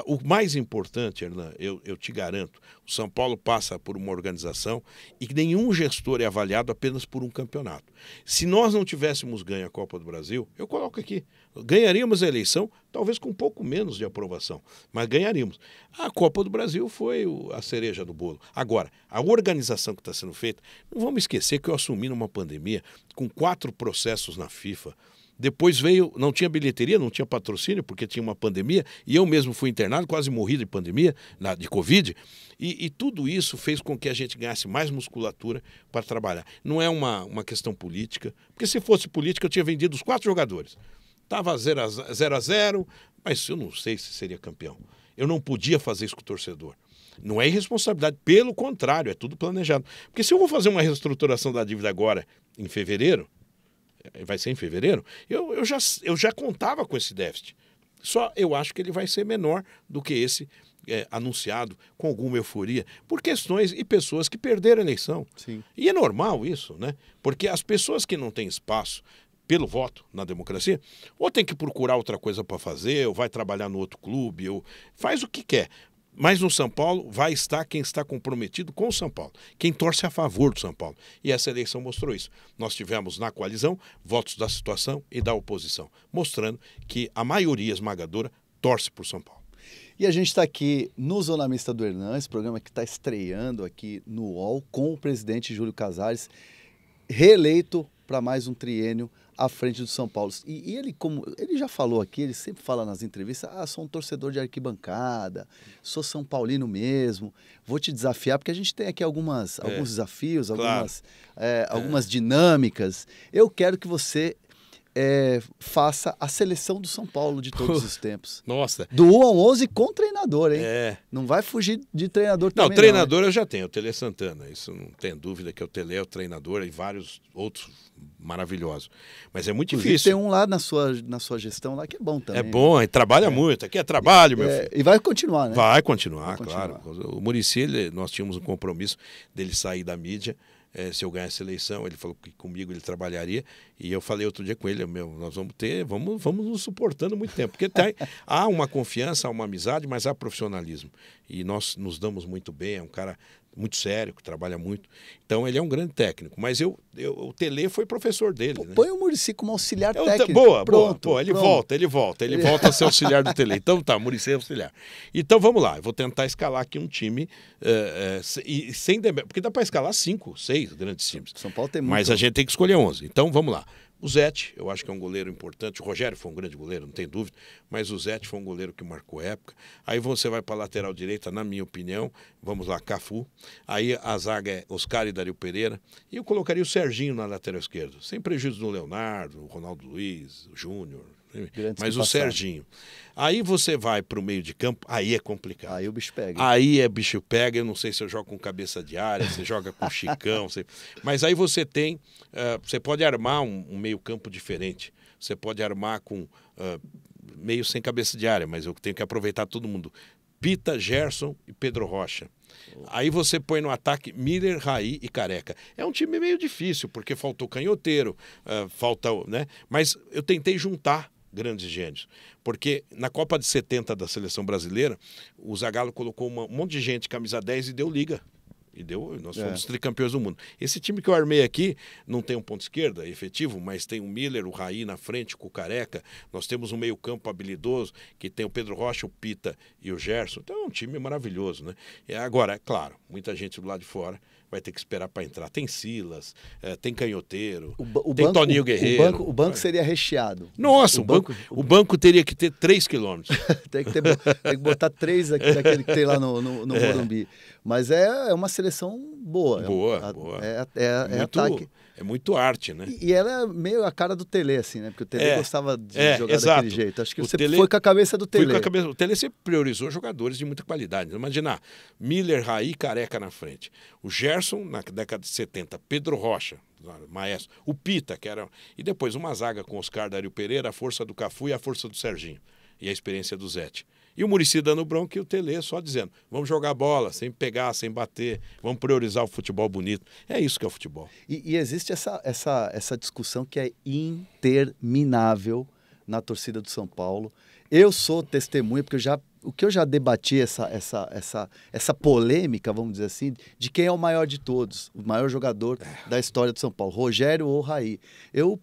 O mais importante, Hernan, eu te garanto, o São Paulo passa por uma organização e nenhum gestor é avaliado apenas por um campeonato. Se nós não tivéssemos ganho a Copa do Brasil, eu coloco aqui, ganharíamos a eleição, talvez com um pouco menos de aprovação, mas ganharíamos. A Copa do Brasil foi a cereja do bolo. Agora, a organização que está sendo feita, não vamos esquecer que eu assumi numa pandemia com 4 processos na FIFA. Depois veio, não tinha bilheteria, não tinha patrocínio, porque tinha uma pandemia, e eu mesmo fui internado, quase morri de pandemia, de Covid, e tudo isso fez com que a gente ganhasse mais musculatura para trabalhar. Não é uma questão política, porque se fosse política eu tinha vendido os 4 jogadores. Estava 0-0, mas eu não sei se seria campeão. Eu não podia fazer isso com o torcedor. Não é irresponsabilidade, pelo contrário, é tudo planejado. Porque se eu vou fazer uma reestruturação da dívida agora, em fevereiro, vai ser em fevereiro, eu já contava com esse déficit. Só eu acho que ele vai ser menor do que esse anunciado, com alguma euforia, por questões e pessoas que perderam a eleição. Sim. E é normal isso, né? Porque as pessoas que não têm espaço pelo voto na democracia, ou tem que procurar outra coisa para fazer, ou vai trabalhar no outro clube, ou faz o que quer. Mas no São Paulo vai estar quem está comprometido com o São Paulo, quem torce a favor do São Paulo. E essa eleição mostrou isso. Nós tivemos na coalizão votos da situação e da oposição, mostrando que a maioria esmagadora torce por São Paulo. E a gente está aqui no Zona Mista do Hernan, esse programa que está estreando aqui no UOL, com o presidente Júlio Casares, reeleito para mais um triênio à frente do São Paulo. E ele, como ele já falou aqui, ele sempre fala nas entrevistas, sou um torcedor de arquibancada, sou São Paulino mesmo, vou te desafiar, porque a gente tem aqui alguns desafios, algumas dinâmicas. Eu quero que você faça a seleção do São Paulo de todos os tempos. Nossa. Do 1 ao 11 com treinador, hein? Não vai fugir de treinador também, não. Treinador eu já tenho, o Tele Santana. Isso não tem dúvida que o Tele é o treinador e vários outros maravilhosos. Mas é muito difícil. Tem um lá na sua gestão lá que é bom também. É bom, e trabalha muito. Aqui é trabalho, meu filho. E vai continuar, né? Vai continuar, claro. O Muricy, nós tínhamos um compromisso dele sair da mídia. Se eu ganhasse a eleição, ele falou que comigo ele trabalharia, e eu falei outro dia com ele, nós vamos nos suportando muito tempo, porque há uma confiança, há uma amizade, mas há profissionalismo, e nós nos damos muito bem, é um cara muito sério, que trabalha muito, então ele é um grande técnico, mas o Tele foi professor dele. Né? Põe o Muricy como auxiliar técnico. Boa, ele volta a ser auxiliar do Tele, então tá, Muricy é auxiliar. Então vamos lá, eu vou tentar escalar aqui um time, porque dá para escalar 5, 6 grandes times. São Paulo tem muito. Mas a gente tem que escolher 11, então vamos lá. O Zete, eu acho que é um goleiro importante. O Rogério foi um grande goleiro, não tem dúvida. Mas o Zete foi um goleiro que marcou época. Aí você vai para a lateral direita, na minha opinião. Vamos lá, Cafu. Aí a zaga é Oscar e Dario Pereira. E eu colocaria o Serginho na lateral esquerda. Sem prejuízo do Leonardo, o Ronaldo Luiz, o Júnior. Mas o Serginho. Aí você vai para o meio de campo, aí é complicado. Aí o bicho pega. Aí bicho pega, eu não sei se eu jogo com cabeça de área, se joga com Chicão, mas aí você tem, você pode armar um meio campo diferente, você pode armar com meio sem cabeça de área, mas eu tenho que aproveitar todo mundo. Pita, Gerson e Pedro Rocha. Aí você põe no ataque Miller, Raí e Careca. É um time meio difícil, porque faltou canhoteiro, né? Mas eu tentei juntar grandes gênios, porque na Copa de 70 da seleção brasileira, o Zagallo colocou um monte de gente camisa 10 e deu liga. Nós fomos tricampeões do mundo. Esse time que eu armei aqui não tem um ponto esquerda efetivo, mas tem o Miller, o Raí na frente com o Careca. Nós temos um meio campo habilidoso, que tem o Pedro Rocha, o Pita e o Gerson. Então é um time maravilhoso, né? Agora, é claro, muita gente do lado de fora vai ter que esperar para entrar. Tem Silas, tem Canhoteiro, tem Toninho Guerreiro. O banco seria recheado. Nossa, o banco teria que ter 3 quilômetros. tem que botar 3 daquele que tem lá no Morumbi. Mas é uma seleção boa. Boa. É ataque. É muito arte, né? E ela é meio a cara do Tele, assim, né? Porque o Tele gostava de jogar exato. daquele jeito. Acho que você Tele, foi com a cabeça do Tele. O Tele sempre priorizou jogadores de muita qualidade. Imagina, Miller, Raí, Careca na frente. O Gerson, na década de 70. Pedro Rocha, maestro. O Pita, que era... E depois uma zaga com Oscar Dario Pereira, a força do Cafu e a força do Serginho. E a experiência do Zete. E o Muricy dando bronca e o Tele só dizendo, vamos jogar bola, sem pegar, sem bater, vamos priorizar o futebol bonito. É isso que é o futebol. E existe essa discussão que é interminável na torcida do São Paulo. Eu sou testemunha, porque o que eu já debati, essa polêmica, vamos dizer assim, de quem é o maior de todos, o maior jogador da história do São Paulo, Rogério ou Raí. Eu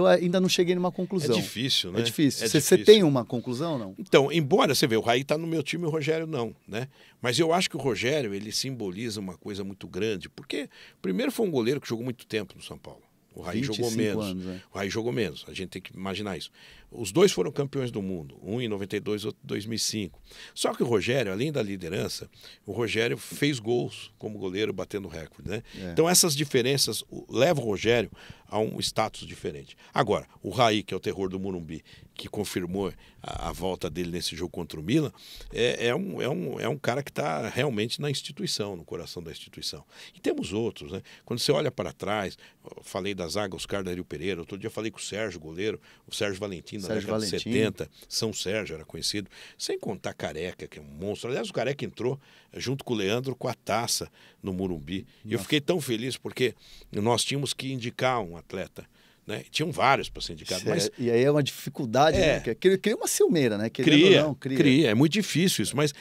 ainda não cheguei numa conclusão. É difícil, né? É difícil. Você difícil. tem uma conclusão ou não? Então, embora você vê, o Raí está no meu time e o Rogério não, né? Mas eu acho que o Rogério, ele simboliza uma coisa muito grande, porque primeiro foi um goleiro que jogou muito tempo no São Paulo. O Raí jogou menos. Anos, né? O Raí jogou menos. A gente tem que imaginar isso. Os dois foram campeões do mundo, um em 92 e outro em 2005. Só que o Rogério, além da liderança, o Rogério fez gols como goleiro batendo recorde, né? Então essas diferenças levam o Rogério a um status diferente. Agora, o Raí, que é o terror do Morumbi, que confirmou a volta dele nesse jogo contra o Milan, é um cara que está realmente na instituição, no coração da instituição. E temos outros, né? Quando você olha para trás, falei da zaga, Oscar Dario Pereira, outro dia falei com o Sérgio, goleiro, o Sérgio Valentim, na década de 70, São Sérgio era conhecido, sem contar Careca, que é um monstro. Aliás, o Careca entrou junto com o Leandro com a taça no Morumbi. E eu fiquei tão feliz porque nós tínhamos que indicar um atleta, né? Tinham vários para ser indicados. Mas... E aí é uma dificuldade, né? Cria uma ciumeira, né? Cria. É muito difícil isso. Mas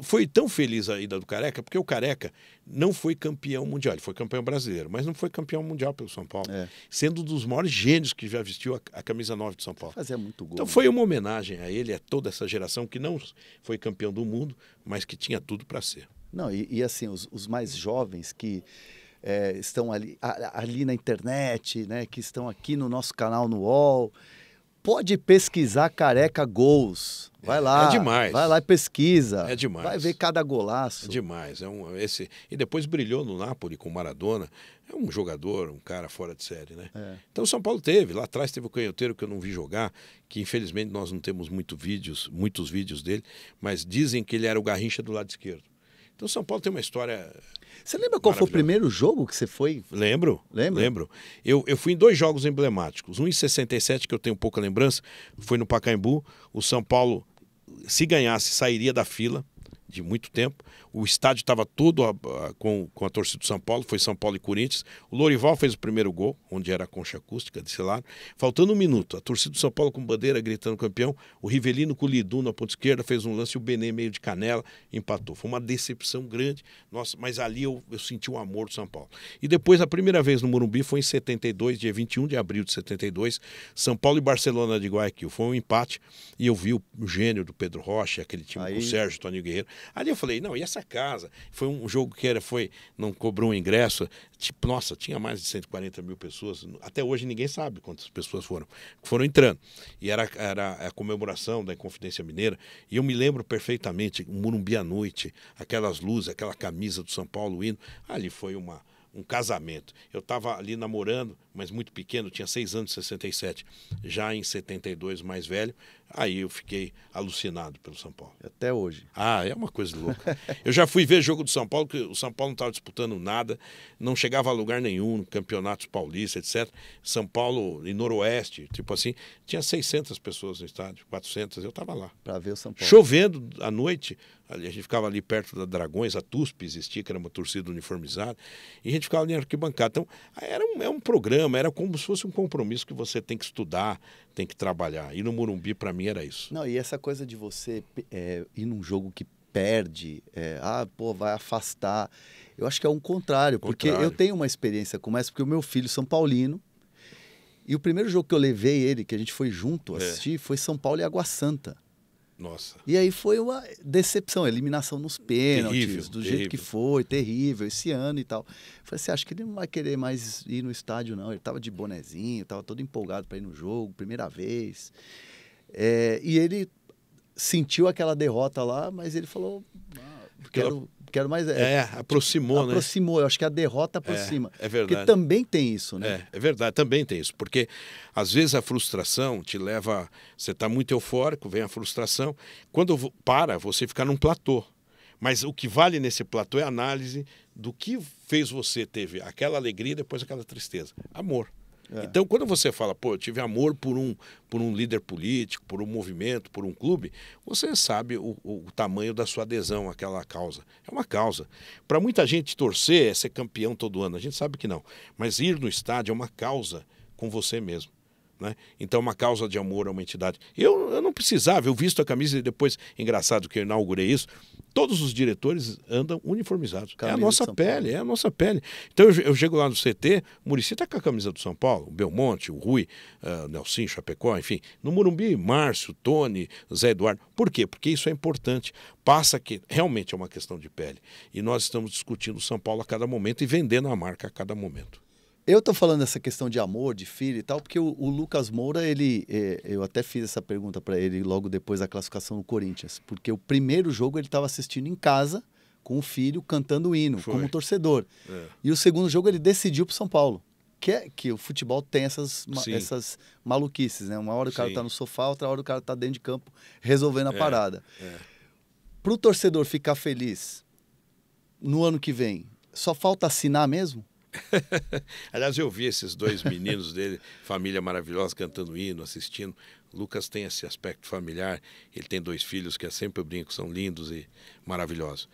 foi tão feliz a ida do Careca, porque o Careca não foi campeão mundial. Ele foi campeão brasileiro, mas não foi campeão mundial pelo São Paulo. Sendo um dos maiores gênios que já vestiu a camisa 9 de São Paulo. Fazia muito gol. Então foi uma homenagem a ele, a toda essa geração que não foi campeão do mundo, mas que tinha tudo para ser. Não, e assim, os mais jovens que estão ali na internet, né, que estão aqui no nosso canal no UOL, pode pesquisar Careca Gols. Vai lá. É demais. Vai lá e pesquisa. É demais. Vai ver cada golaço. É demais. E depois brilhou no Napoli com o Maradona. É um jogador, um cara fora de série, né? Então o São Paulo lá atrás teve o canhoteiro que eu não vi jogar, que infelizmente nós não temos muitos vídeos dele, mas dizem que ele era o Garrincha do lado esquerdo. Então o São Paulo tem uma história... Você lembra qual foi o primeiro jogo que você foi? Lembro. Eu fui em 2 jogos emblemáticos. Um em 67, que eu tenho pouca lembrança, foi no Pacaembu. O São Paulo, se ganhasse, sairia da fila de muito tempo. O estádio estava todo com a torcida do São Paulo, foi São Paulo e Corinthians. O Lorival fez o primeiro gol, onde era a concha acústica desse lado. Faltando 1 minuto, a torcida do São Paulo com bandeira gritando campeão. O Rivelino com o Lidu na ponta esquerda fez um lance e o Benê meio de canela empatou. Foi uma decepção grande, nossa, mas ali eu senti o amor do São Paulo. E depois, a primeira vez no Morumbi foi em 72, dia 21 de abril de 72, São Paulo e Barcelona de Guayaquil. Foi um empate e eu vi o gênio do Pedro Rocha, aquele time com o Sérgio, Toninho Guerreiro. Ali eu falei, não, e essa casa? Foi um jogo que não cobrou um ingresso. Tipo, nossa, tinha mais de 140 mil pessoas. Até hoje ninguém sabe quantas pessoas foram entrando. E era a comemoração da Inconfidência Mineira. E eu me lembro perfeitamente, o Morumbi à noite, aquelas luzes, aquela camisa do São Paulo indo. Ali foi um casamento. Eu estava ali namorando, mas muito pequeno, tinha 6 anos, 67. Já em 72, mais velho, aí eu fiquei alucinado pelo São Paulo. Até hoje. É uma coisa louca. Eu já fui ver jogo do São Paulo, que o São Paulo não estava disputando nada, não chegava a lugar nenhum, campeonatos paulistas, etc. São Paulo e Noroeste, tipo assim, tinha 600 pessoas no estádio, 400, eu estava lá. Para ver o São Paulo. Chovendo à noite, a gente ficava ali perto da Dragões, a TUSP existia, que era uma torcida uniformizada, e a gente ficava ali na arquibancada. Então, era um programa, era como se fosse um compromisso que você tem que estudar, tem que trabalhar. E no Morumbi, para mim, era isso. Não, e essa coisa de você ir num jogo que perde, vai afastar. Eu acho que é um contrário, porque eu tenho uma experiência como essa, porque o meu filho, São Paulino, e o primeiro jogo que eu levei ele, que a gente foi junto assistir, foi São Paulo e Água Santa. Nossa. E aí foi uma decepção, eliminação nos pênaltis, terrível. Jeito que foi, terrível, esse ano e tal. Falei assim, acho que ele não vai querer mais ir no estádio, não. Ele tava de bonezinho, tava todo empolgado para ir no jogo, primeira vez. E ele sentiu aquela derrota lá, mas ele falou, quero mais... aproximou, né? Aproximou, eu acho que a derrota aproxima. É verdade. Porque também tem isso, né? É verdade, também tem isso. Porque, às vezes, a frustração te leva... Você está muito eufórico, vem a frustração. Quando você fica num platô. Mas o que vale nesse platô é a análise do que fez você ter aquela alegria e depois aquela tristeza. Amor. Então, quando você fala, pô, eu tive amor por um líder político, por um movimento, por um clube, você sabe o tamanho da sua adesão àquela causa. É uma causa. Para muita gente, torcer é ser campeão todo ano. A gente sabe que não. Mas ir no estádio é uma causa com você mesmo. Né? Então, uma causa de amor a uma entidade. Eu não precisava, eu visto a camisa e depois, engraçado que eu inaugurei isso, todos os diretores andam uniformizados. Camisa é a nossa pele, é a nossa pele. Então, eu chego lá no CT, o Muricy está com a camisa do São Paulo, o Belmonte, o Rui, Nelson, Chapecó, enfim. No Morumbi, Márcio, Tony, Zé Eduardo. Por quê? Porque isso é importante. Passa que realmente é uma questão de pele. E nós estamos discutindo o São Paulo a cada momento e vendendo a marca a cada momento. Eu estou falando dessa questão de amor, de filho e tal, porque o Lucas Moura, eu até fiz essa pergunta para ele logo depois da classificação do Corinthians, porque o primeiro jogo ele estava assistindo em casa, com o filho, cantando o hino, como torcedor. E o segundo jogo ele decidiu para o São Paulo, que o futebol tem essas maluquices, né? Uma hora o cara está no sofá, outra hora o cara está dentro de campo resolvendo a parada. Para o torcedor ficar feliz no ano que vem, só falta assinar mesmo? Aliás, eu vi esses dois meninos dele, família maravilhosa, cantando hino, assistindo. O Lucas tem esse aspecto familiar, ele tem 2 filhos que sempre eu brinco, são lindos e maravilhosos.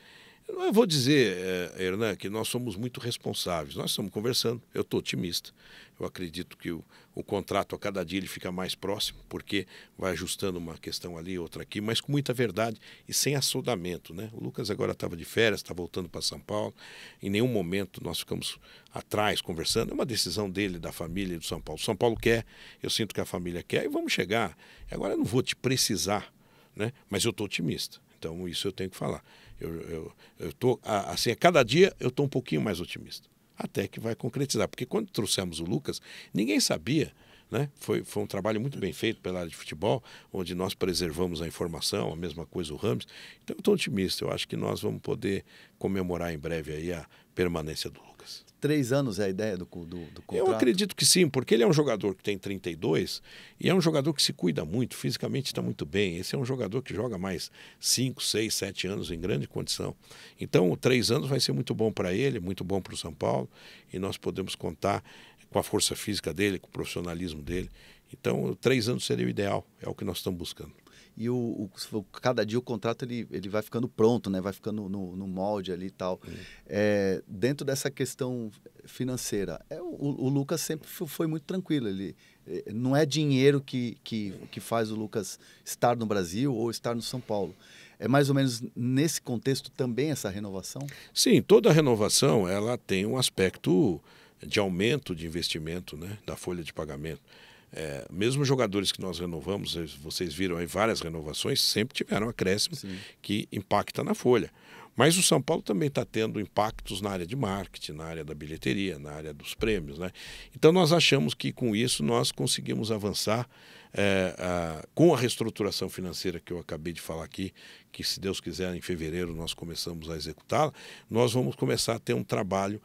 Eu vou dizer, Hernan, que nós somos muito responsáveis. Nós estamos conversando, eu estou otimista. Eu acredito que o contrato a cada dia ele fica mais próximo, porque vai ajustando uma questão ali, outra aqui, mas com muita verdade e sem assodamento, né? O Lucas agora estava de férias, está voltando para São Paulo. Em nenhum momento nós ficamos atrás conversando. É uma decisão dele, da família e do São Paulo. São Paulo quer, eu sinto que a família quer e vamos chegar. Agora eu não vou te precisar, né? Mas eu estou otimista. Então isso eu tenho que falar. Eu estou, assim, a cada dia eu estou um pouquinho mais otimista. Até que vai concretizar. Porque quando trouxemos o Lucas, ninguém sabia, né? Foi um trabalho muito bem feito pela área de futebol, onde nós preservamos a informação, a mesma coisa o Ramos. Então eu estou otimista. Eu acho que nós vamos poder comemorar em breve aí a permanência do Lucas. 3 anos é a ideia do contrato? Eu acredito que sim, porque ele é um jogador que tem 32 e é um jogador que se cuida muito, fisicamente está muito bem. Esse é um jogador que joga mais 5, 6, 7 anos em grande condição. Então, 3 anos vai ser muito bom para ele, muito bom para o São Paulo, e nós podemos contar com a força física dele, com o profissionalismo dele. Então, 3 anos seria o ideal, é o que nós estamos buscando. E cada dia o contrato ele vai ficando pronto, né? Vai ficando no molde ali e tal. Dentro dessa questão financeira, o Lucas sempre foi muito tranquilo. Ele não é dinheiro que faz o Lucas estar no Brasil ou estar no São Paulo. É mais ou menos nesse contexto também essa renovação? Sim, toda renovação ela tem um aspecto de aumento de investimento, né? Da folha de pagamento. Mesmo jogadores que nós renovamos, vocês viram aí várias renovações, sempre tiveram acréscimo que impacta na folha. Mas o São Paulo também está tendo impactos na área de marketing, na área da bilheteria, na área dos prêmios, né? Então nós achamos que com isso nós conseguimos avançar com a reestruturação financeira que eu acabei de falar aqui, que se Deus quiser em fevereiro nós começamos a executá-la, nós vamos começar a ter um trabalho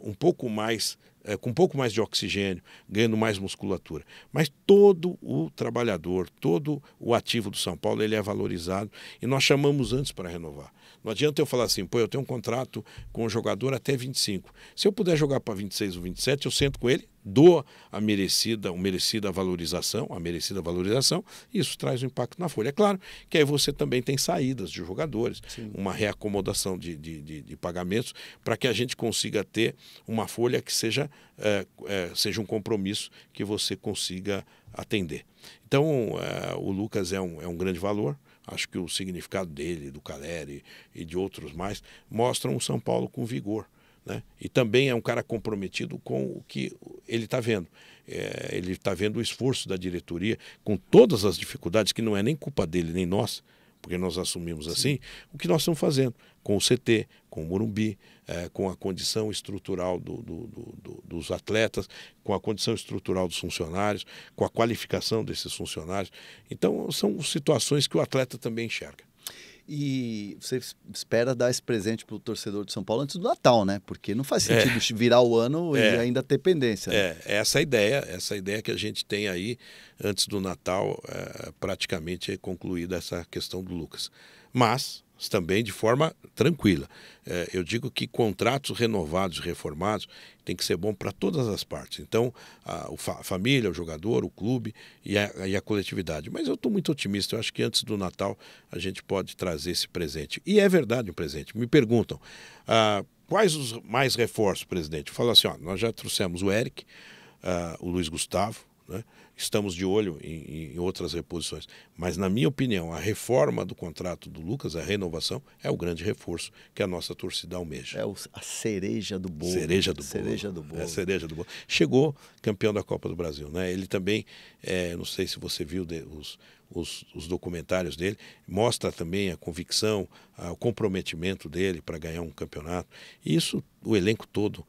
um pouco mais com um pouco mais de oxigênio, ganhando mais musculatura. Mas todo o trabalhador, todo o ativo do São Paulo, ele é valorizado e nós chamamos antes para renovar. Não adianta eu falar assim, pô, eu tenho um contrato com o jogador até 25. Se eu puder jogar para 26 ou 27, eu sento com ele, dou a merecida valorização, e isso traz um impacto na folha. É claro que aí você também tem saídas de jogadores, uma reacomodação de pagamentos, para que a gente consiga ter uma folha que seja um compromisso que você consiga atender. Então, o Lucas é um grande valor. Acho que o significado dele, do Caleri e de outros mais, mostram o São Paulo com vigor, né? E também é um cara comprometido com o que ele está vendo. Ele está vendo o esforço da diretoria, com todas as dificuldades, que não é nem culpa dele nem nossa, porque nós assumimos assim, o que nós estamos fazendo com o CT, com o Morumbi, com a condição estrutural dos atletas, com a condição estrutural dos funcionários, com a qualificação desses funcionários. Então, são situações que o atleta também enxerga. E você espera dar esse presente para o torcedor de São Paulo antes do Natal, né? Porque não faz sentido virar o ano e ainda ter pendência. Né? Essa ideia que a gente tem aí antes do Natal, praticamente é concluída essa questão do Lucas. Mas também de forma tranquila. Eu digo que contratos renovados e reformados tem que ser bom para todas as partes. Então, a família, o jogador, o clube e a coletividade. Mas eu estou muito otimista. Eu acho que antes do Natal a gente pode trazer esse presente. E é verdade um presente. Me perguntam, quais os mais reforços, presidente? Eu falo assim, nós já trouxemos o Eric, o Luiz Gustavo, né? Estamos de olho em outras reposições. Mas, na minha opinião, a reforma do contrato do Lucas, a renovação, é o grande reforço que a nossa torcida almeja. É a cereja do bolo. Cereja do bolo. Cereja do bolo. Chegou campeão da Copa do Brasil. Né? Ele também, não sei se você viu os documentários dele, mostra também a convicção, o comprometimento dele para ganhar um campeonato. E isso o elenco todo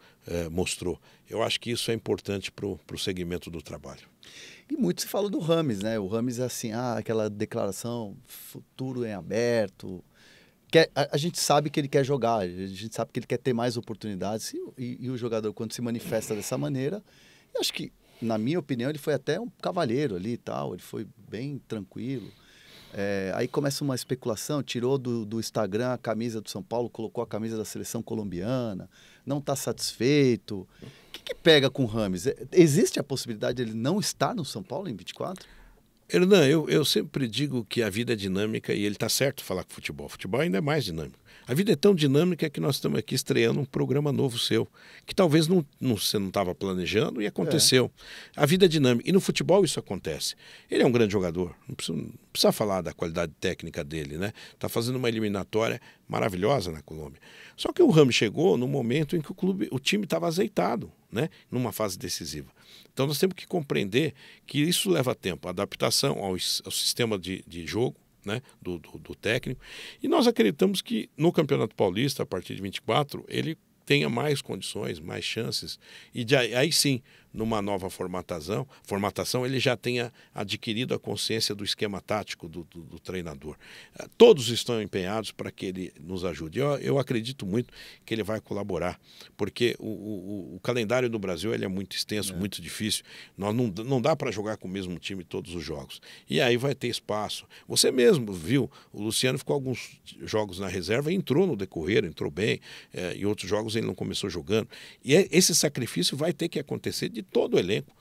mostrou. Eu acho que isso é importante para o segmento do trabalho. E muito se fala do Rames, né? O Rames é assim, aquela declaração, futuro em aberto. A gente sabe que ele quer jogar, a gente sabe que ele quer ter mais oportunidades. E o jogador, quando se manifesta dessa maneira, eu acho que, na minha opinião, ele foi até um cavalheiro ali e tal, ele foi bem tranquilo. Aí começa uma especulação, tirou do Instagram a camisa do São Paulo, colocou a camisa da seleção colombiana, não está satisfeito. O que pega com o Rames? Existe a possibilidade de ele não estar no São Paulo em 24? Hernan, eu sempre digo que a vida é dinâmica e ele está certo falar com futebol. Futebol ainda é mais dinâmico. A vida é tão dinâmica que nós estamos aqui estreando um programa novo seu, que talvez você não estava planejando e aconteceu. A vida é dinâmica. E no futebol isso acontece. Ele é um grande jogador. Não precisa falar da qualidade técnica dele, né? Está fazendo uma eliminatória maravilhosa na Colômbia. Só que o Rames chegou no momento em que o time estava azeitado, né? Numa fase decisiva. Então nós temos que compreender que isso leva tempo, adaptação ao sistema de jogo, né, do técnico. E nós acreditamos que no Campeonato Paulista, a partir de 24, ele tenha mais condições, mais chances. E aí sim, numa nova formatação, ele já tenha adquirido a consciência do esquema tático do treinador. Todos estão empenhados para que ele nos ajude. Eu acredito muito que ele vai colaborar, porque o calendário do Brasil ele é muito extenso, muito difícil. Nós não dá para jogar com o mesmo time todos os jogos. E aí vai ter espaço. Você mesmo viu, o Luciano ficou alguns jogos na reserva e entrou no decorrer, entrou bem, e outros jogos ele não começou jogando. E esse sacrifício vai ter que acontecer de todo o elenco.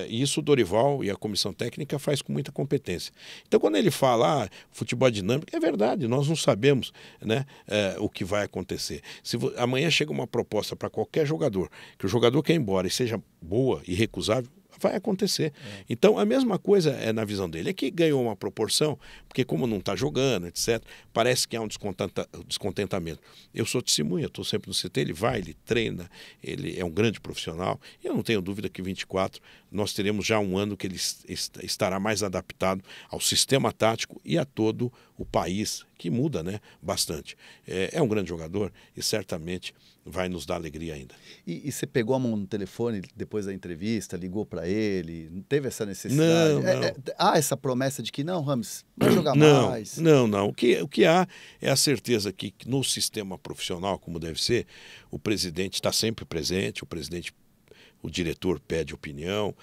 E isso o Dorival e a comissão técnica faz com muita competência. Então, quando ele fala futebol dinâmico, é verdade, nós não sabemos, né, o que vai acontecer. Se amanhã chega uma proposta para qualquer jogador, que o jogador quer ir embora e seja boa e recusável, vai acontecer. Então, a mesma coisa é na visão dele. É que ganhou uma proporção, porque como não está jogando, etc., parece que há um descontentamento. Eu sou testemunha, estou sempre no CT, ele vai, ele treina, ele é um grande profissional. E eu não tenho dúvida que 24 nós teremos já um ano que ele estará mais adaptado ao sistema tático e a todo o país, que muda, né, bastante. É um grande jogador e certamente vai nos dar alegria ainda. E você pegou a mão no telefone depois da entrevista, ligou para ele, não teve essa necessidade? Não. Há essa promessa de que não, Rames, vai jogar mais? Não. O que há é a certeza que no sistema profissional, como deve ser, o presidente está sempre presente, o diretor pede opinião,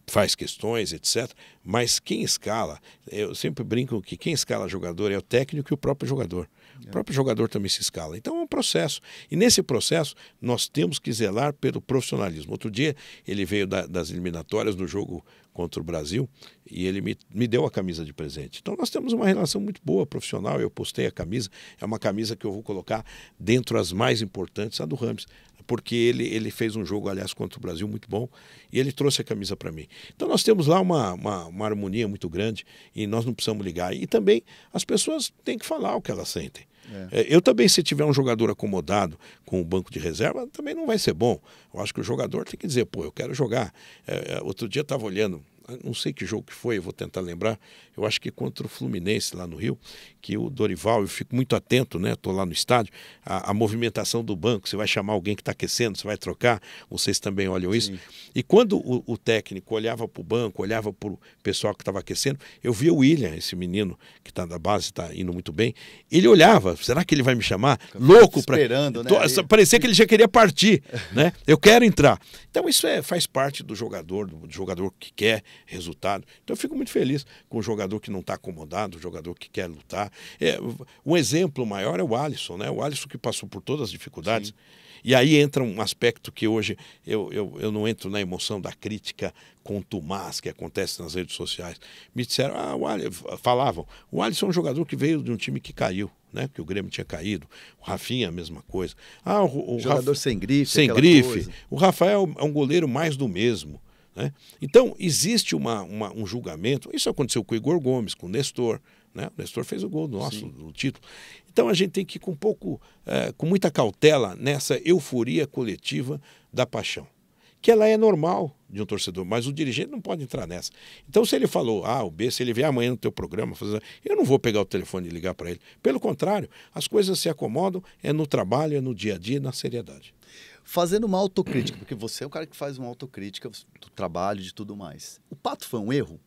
faz questões, etc. Mas quem escala, eu sempre brinco que quem escala jogador é o técnico e o próprio jogador. O próprio jogador também se escala. Então é um processo. E nesse processo nós temos que zelar pelo profissionalismo. Outro dia ele veio das eliminatórias no jogo contra o Brasil e ele me deu a camisa de presente. Então nós temos uma relação muito boa, profissional. Eu postei a camisa. É uma camisa que eu vou colocar dentro as mais importantes, a do Rames. Porque ele fez um jogo, aliás, contra o Brasil muito bom e ele trouxe a camisa para mim. Então nós temos lá uma harmonia muito grande e nós não precisamos ligar. E também as pessoas têm que falar o que elas sentem. Eu também, se tiver um jogador acomodado com o banco de reserva, também não vai ser bom. Eu acho que o jogador tem que dizer, pô, eu quero jogar. Outro dia eu estava olhando, não sei que jogo que foi, eu vou tentar lembrar, eu acho que contra o Fluminense lá no Rio, que o Dorival, eu fico muito atento, né? Estou lá no estádio, a movimentação do banco, você vai chamar alguém que está aquecendo, você vai trocar, vocês também olham isso. Sim. E quando o técnico olhava para o banco, olhava para o pessoal que estava aquecendo, eu via o William, esse menino que está da base, está indo muito bem, ele olhava, será que ele vai me chamar? Louco para... Esperando, né? Parecia que ele já queria partir, né? Eu quero entrar. Então isso faz parte do jogador que quer resultado. Então eu fico muito feliz com o jogador que não está acomodado, o jogador que quer lutar. Um exemplo maior é o Alisson, né? O Alisson que passou por todas as dificuldades. Sim. E aí entra um aspecto que hoje eu não entro na emoção da crítica contumaz que acontece nas redes sociais. Me disseram, falavam, o Alisson é um jogador que veio de um time que caiu, né? Que o Grêmio tinha caído. O Rafinha, a mesma coisa. O jogador sem grife. Sem grife. O Rafael é um goleiro mais do mesmo. Né? Então, existe um julgamento. Isso aconteceu com o Igor Gomes, com o Nestor. Né? O Nestor fez o gol nosso, no título. Então, a gente tem que ir com muita cautela nessa euforia coletiva da paixão. Que ela é normal de um torcedor, mas o dirigente não pode entrar nessa. Então, se ele falou A ou B, se ele vier amanhã no teu programa, eu não vou pegar o telefone e ligar para ele. Pelo contrário, as coisas se acomodam, é no trabalho, é no dia a dia, na seriedade. Fazendo uma autocrítica, porque você é o cara que faz uma autocrítica do trabalho e de tudo mais. O Pato foi um erro?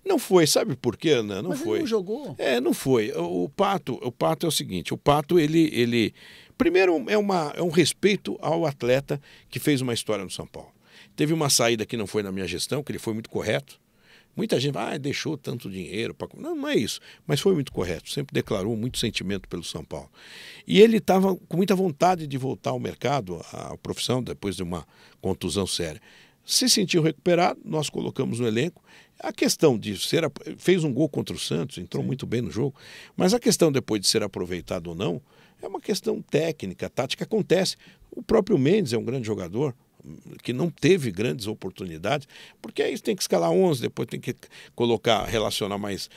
Não foi, sabe por quê, Ana? Não Mas foi. Ele não jogou. Não foi. O Pato é o seguinte, o Pato, ele primeiro é um respeito ao atleta que fez uma história no São Paulo. Teve uma saída que não foi na minha gestão, que ele foi muito correto. Muita gente deixou tanto dinheiro. Não é isso, mas foi muito correto. Sempre declarou muito sentimento pelo São Paulo. E ele estava com muita vontade de voltar ao mercado, à profissão, depois de uma contusão séria. Se sentiu recuperado, nós colocamos no elenco. A questão de fez um gol contra o Santos, entrou muito bem no jogo, mas a questão depois de ser aproveitado ou não, é uma questão técnica, tática, acontece. O próprio Mendes é um grande jogador, que não teve grandes oportunidades, porque aí tem que escalar 11, depois tem que relacionar mais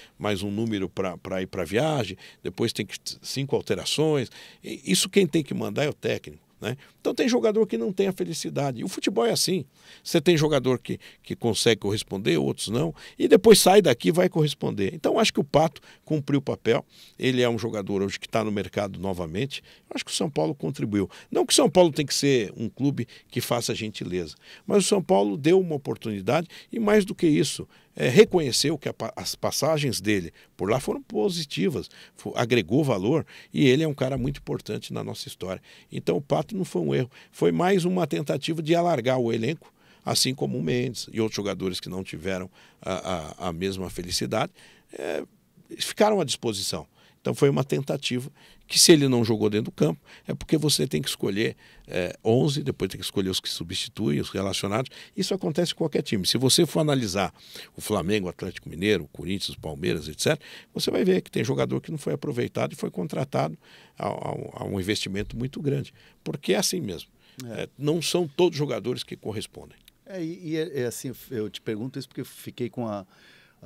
um número para ir para a viagem, depois tem que 5 alterações. Isso quem tem que mandar é o técnico. Né? Então tem jogador que não tem a felicidade. E o futebol é assim. Você tem jogador que consegue corresponder, outros não. E depois sai daqui e vai corresponder. Então acho que o Pato cumpriu o papel. Ele é um jogador hoje que está no mercado novamente. Acho que o São Paulo contribuiu. Não que o São Paulo tem que ser um clube que faça gentileza. Mas o São Paulo deu uma oportunidade e mais do que isso, reconheceu que as passagens dele por lá foram positivas, agregou valor e ele é um cara muito importante na nossa história. Então o Pato não foi um erro, foi mais uma tentativa de alargar o elenco, assim como o Mendes e outros jogadores que não tiveram a mesma felicidade, ficaram à disposição. Então foi uma tentativa que, se ele não jogou dentro do campo, é porque você tem que escolher 11, depois tem que escolher os que substituem, os relacionados. Isso acontece em qualquer time. Se você for analisar o Flamengo, o Atlético Mineiro, o Corinthians, o Palmeiras, etc., você vai ver que tem jogador que não foi aproveitado e foi contratado a um investimento muito grande. Porque é assim mesmo. Não são todos jogadores que correspondem. Assim, eu te pergunto isso porque eu fiquei com a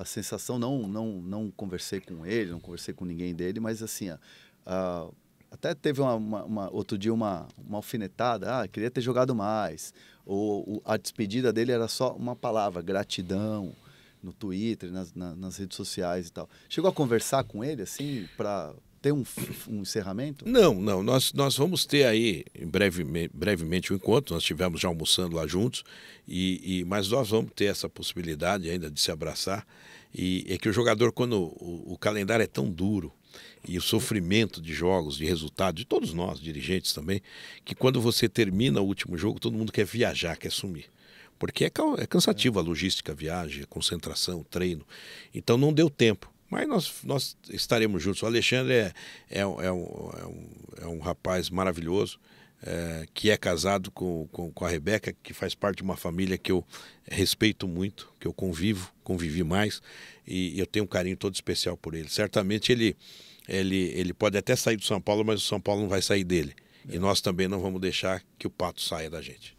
sensação, não conversei com ele, não conversei com ninguém dele, mas assim, até teve outro dia uma alfinetada, queria ter jogado mais, ou a despedida dele era só uma palavra, gratidão, no Twitter, nas redes sociais e tal. Chegou a conversar com ele, assim, para ter um encerramento? Não, nós vamos ter aí brevemente um encontro, nós estivemos já almoçando lá juntos, mas nós vamos ter essa possibilidade ainda de se abraçar, e é que o jogador, quando o calendário é tão duro, e o sofrimento de jogos, de resultados, de todos nós, dirigentes também, que quando você termina o último jogo, todo mundo quer viajar, quer sumir. Porque é cansativo a logística, a viagem, a concentração, o treino. Então não deu tempo. Mas nós estaremos juntos. O Alexandre é um rapaz maravilhoso, que é casado com a Rebeca, que faz parte de uma família que eu respeito muito, que eu convivi mais, e eu tenho um carinho todo especial por ele. Certamente ele pode até sair do São Paulo, mas o São Paulo não vai sair dele. E nós também não vamos deixar que o Pato saia da gente.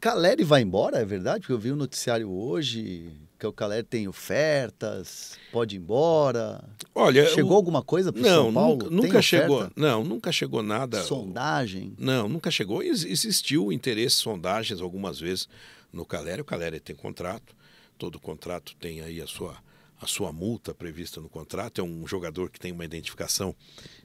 Caleri vai embora, é verdade? Porque eu vi um noticiário hoje que o Caleri tem ofertas, pode ir embora. Olha, Chegou alguma coisa para o não, São Paulo? nunca chegou. Não, nunca chegou nada. Sondagem? Não, nunca chegou. Existiu interesse, sondagens algumas vezes no Caleri. O Caleri tem contrato. Todo contrato tem aí a sua multa prevista no contrato. É um jogador que tem uma identificação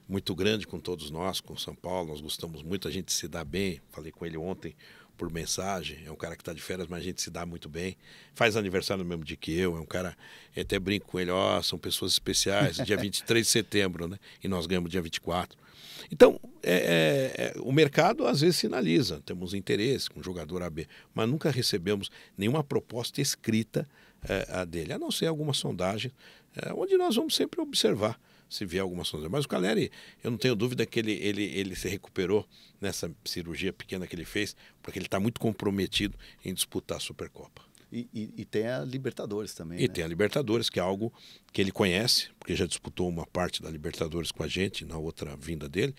muito grande com todos nós, com o São Paulo. Nós gostamos muito, a gente se dá bem. Falei com ele ontem por mensagem. É um cara que está de férias, mas a gente se dá muito bem. Faz aniversário no mesmo dia que eu. É um cara, eu até brinco com ele, são pessoas especiais. Dia 23 de setembro, né? E nós ganhamos dia 24. Então, o mercado às vezes sinaliza, temos interesse com o jogador AB, mas nunca recebemos nenhuma proposta escrita dele, a não ser alguma sondagem, onde nós vamos sempre observar se vier alguma sondagem. Mas o Caleri, eu não tenho dúvida que ele se recuperou nessa cirurgia pequena que ele fez, porque ele está muito comprometido em disputar a Supercopa. E tem a Libertadores também. E tem a Libertadores, que é algo que ele conhece, porque já disputou uma parte da Libertadores com a gente na outra vinda dele.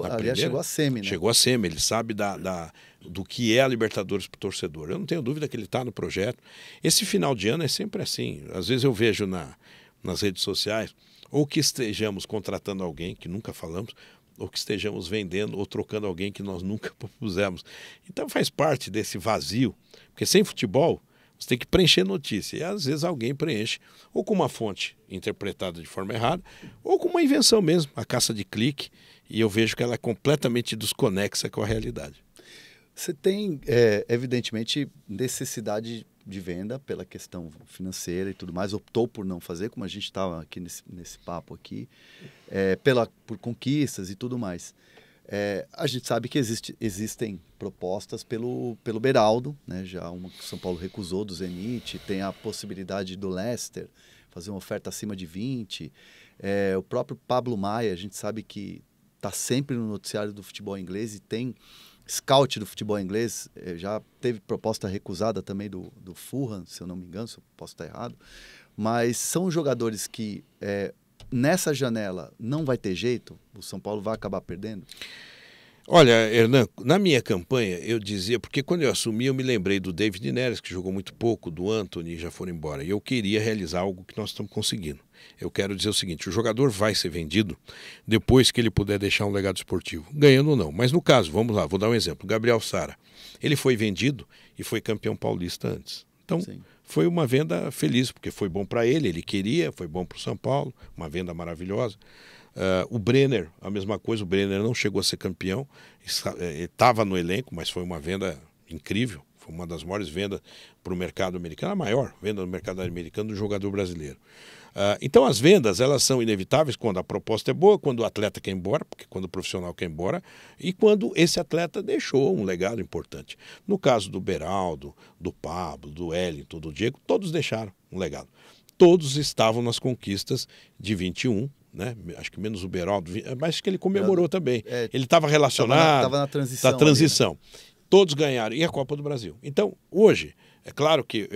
Aliás, chegou a semi, né? Chegou a semi, ele sabe do que é a Libertadores para o torcedor. Eu não tenho dúvida que ele está no projeto. Esse final de ano é sempre assim. Às vezes eu vejo nas redes sociais, ou que estejamos contratando alguém, que nunca falamos, ou que estejamos vendendo ou trocando alguém que nós nunca propusemos. Então faz parte desse vazio, porque sem futebol você tem que preencher notícia, e às vezes alguém preenche ou com uma fonte interpretada de forma errada, ou com uma invenção mesmo, a caça de clique, e eu vejo que ela é completamente desconexa com a realidade. Você tem, evidentemente, necessidade de venda pela questão financeira e tudo mais, optou por não fazer, como a gente estava aqui nesse papo aqui, por conquistas e tudo mais. A gente sabe que existem propostas pelo Beraldo, né? Já uma que o São Paulo recusou do Zenit, tem a possibilidade do Leicester fazer uma oferta acima de 20. O próprio Pablo Maia, a gente sabe que está sempre no noticiário do futebol inglês e tem scout do futebol inglês, já teve proposta recusada também do Fulham, se eu não me engano, se eu posso estar errado, mas são jogadores que nessa janela não vai ter jeito, o São Paulo vai acabar perdendo? Olha, Hernan, na minha campanha eu dizia, porque quando eu assumi eu me lembrei do David Neres, que jogou muito pouco, do Antony, já foram embora, e eu queria realizar algo que nós estamos conseguindo. Eu quero dizer o seguinte, o jogador vai ser vendido depois que ele puder deixar um legado esportivo, ganhando ou não. Mas no caso, vamos lá, vou dar um exemplo, Gabriel Sara, ele foi vendido e foi campeão paulista antes. Então, sim, foi uma venda feliz, porque foi bom para ele queria, foi bom para o São Paulo, uma venda maravilhosa. O Brenner, a mesma coisa, o Brenner não chegou a ser campeão, estava no elenco, mas foi uma venda incrível, foi uma das maiores vendas para o mercado americano, a maior venda no mercado americano do jogador brasileiro. Então as vendas, elas são inevitáveis quando a proposta é boa, quando o atleta quer ir embora, porque quando o profissional quer ir embora, e quando esse atleta deixou um legado importante. No caso do Beraldo, do Pablo, do Wellington, do Diego, todos deixaram um legado. Todos estavam nas conquistas de 21, né? Acho que menos o Beraldo, mas acho que ele comemorou também. Ele estava relacionado, estava na transição. Da transição. Ali, né? Todos ganharam, e a Copa do Brasil. Então, hoje, é claro que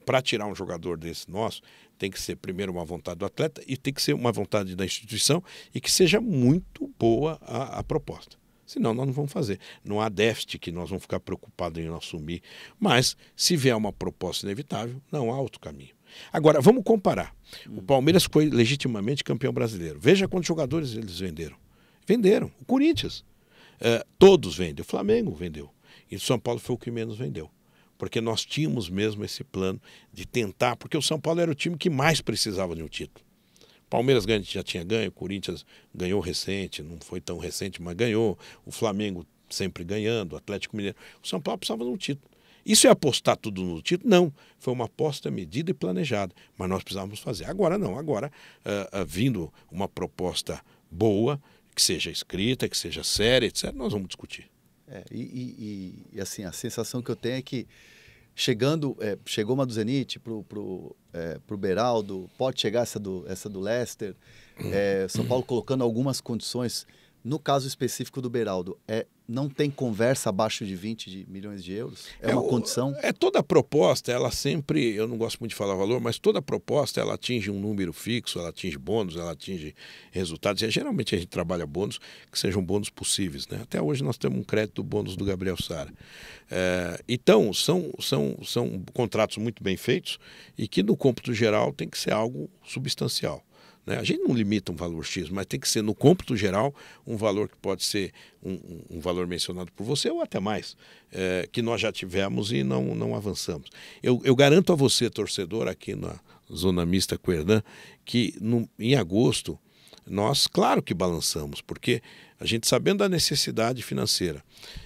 para tirar um jogador desse nosso, tem que ser primeiro uma vontade do atleta e tem que ser uma vontade da instituição e que seja muito boa a proposta. Senão nós não vamos fazer. Não há déficit que nós vamos ficar preocupados em assumir. Mas, se vier uma proposta inevitável, não há outro caminho. Agora, vamos comparar. O Palmeiras foi legitimamente campeão brasileiro. Veja quantos jogadores eles venderam. Venderam. O Corinthians. Todos vendem. O Flamengo vendeu. E o São Paulo foi o que menos vendeu. Porque nós tínhamos mesmo esse plano de tentar, porque o São Paulo era o time que mais precisava de um título. O Palmeiras já tinha ganho, o Corinthians ganhou recente, não foi tão recente, mas ganhou. O Flamengo sempre ganhando, o Atlético Mineiro. O São Paulo precisava de um título. Isso é apostar tudo no título? Não. Foi uma aposta medida e planejada, mas nós precisávamos fazer. Agora não, agora vindo uma proposta boa, que seja escrita, que seja séria, etc., nós vamos discutir. Assim, a sensação que eu tenho é que chegou uma do Zenit pro Beraldo, pode chegar essa do Leicester, São Paulo colocando algumas condições. No caso específico do Beraldo, não tem conversa abaixo de 20 milhões de euros? É uma condição? Toda proposta, ela sempre, eu não gosto muito de falar valor, mas toda proposta ela atinge um número fixo, ela atinge bônus, ela atinge resultados. E geralmente a gente trabalha bônus que sejam bônus possíveis, né? Até hoje nós temos um crédito bônus do Gabriel Sara. Então, são contratos muito bem feitos e que no cômputo geral tem que ser algo substancial. A gente não limita um valor X, mas tem que ser no cômputo geral um valor que pode ser um valor mencionado por você ou até mais, que nós já tivemos e não avançamos. Eu garanto a você, torcedor, aqui na Zona Mista com o Hernan, que em agosto nós, claro que balançamos, porque a gente sabendo da necessidade financeira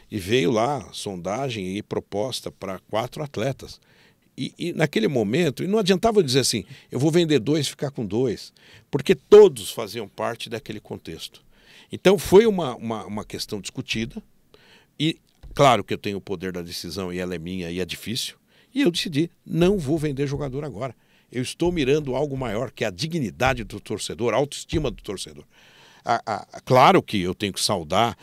e veio lá sondagem e proposta para 4 atletas. E naquele momento, e não adiantava dizer assim, eu vou vender 2 e ficar com 2, porque todos faziam parte daquele contexto. Então foi uma questão discutida, e claro que eu tenho o poder da decisão e ela é minha e é difícil, e eu decidi, não vou vender jogador agora. Eu estou mirando algo maior, que é a dignidade do torcedor, a autoestima do torcedor. Claro que eu tenho que saudar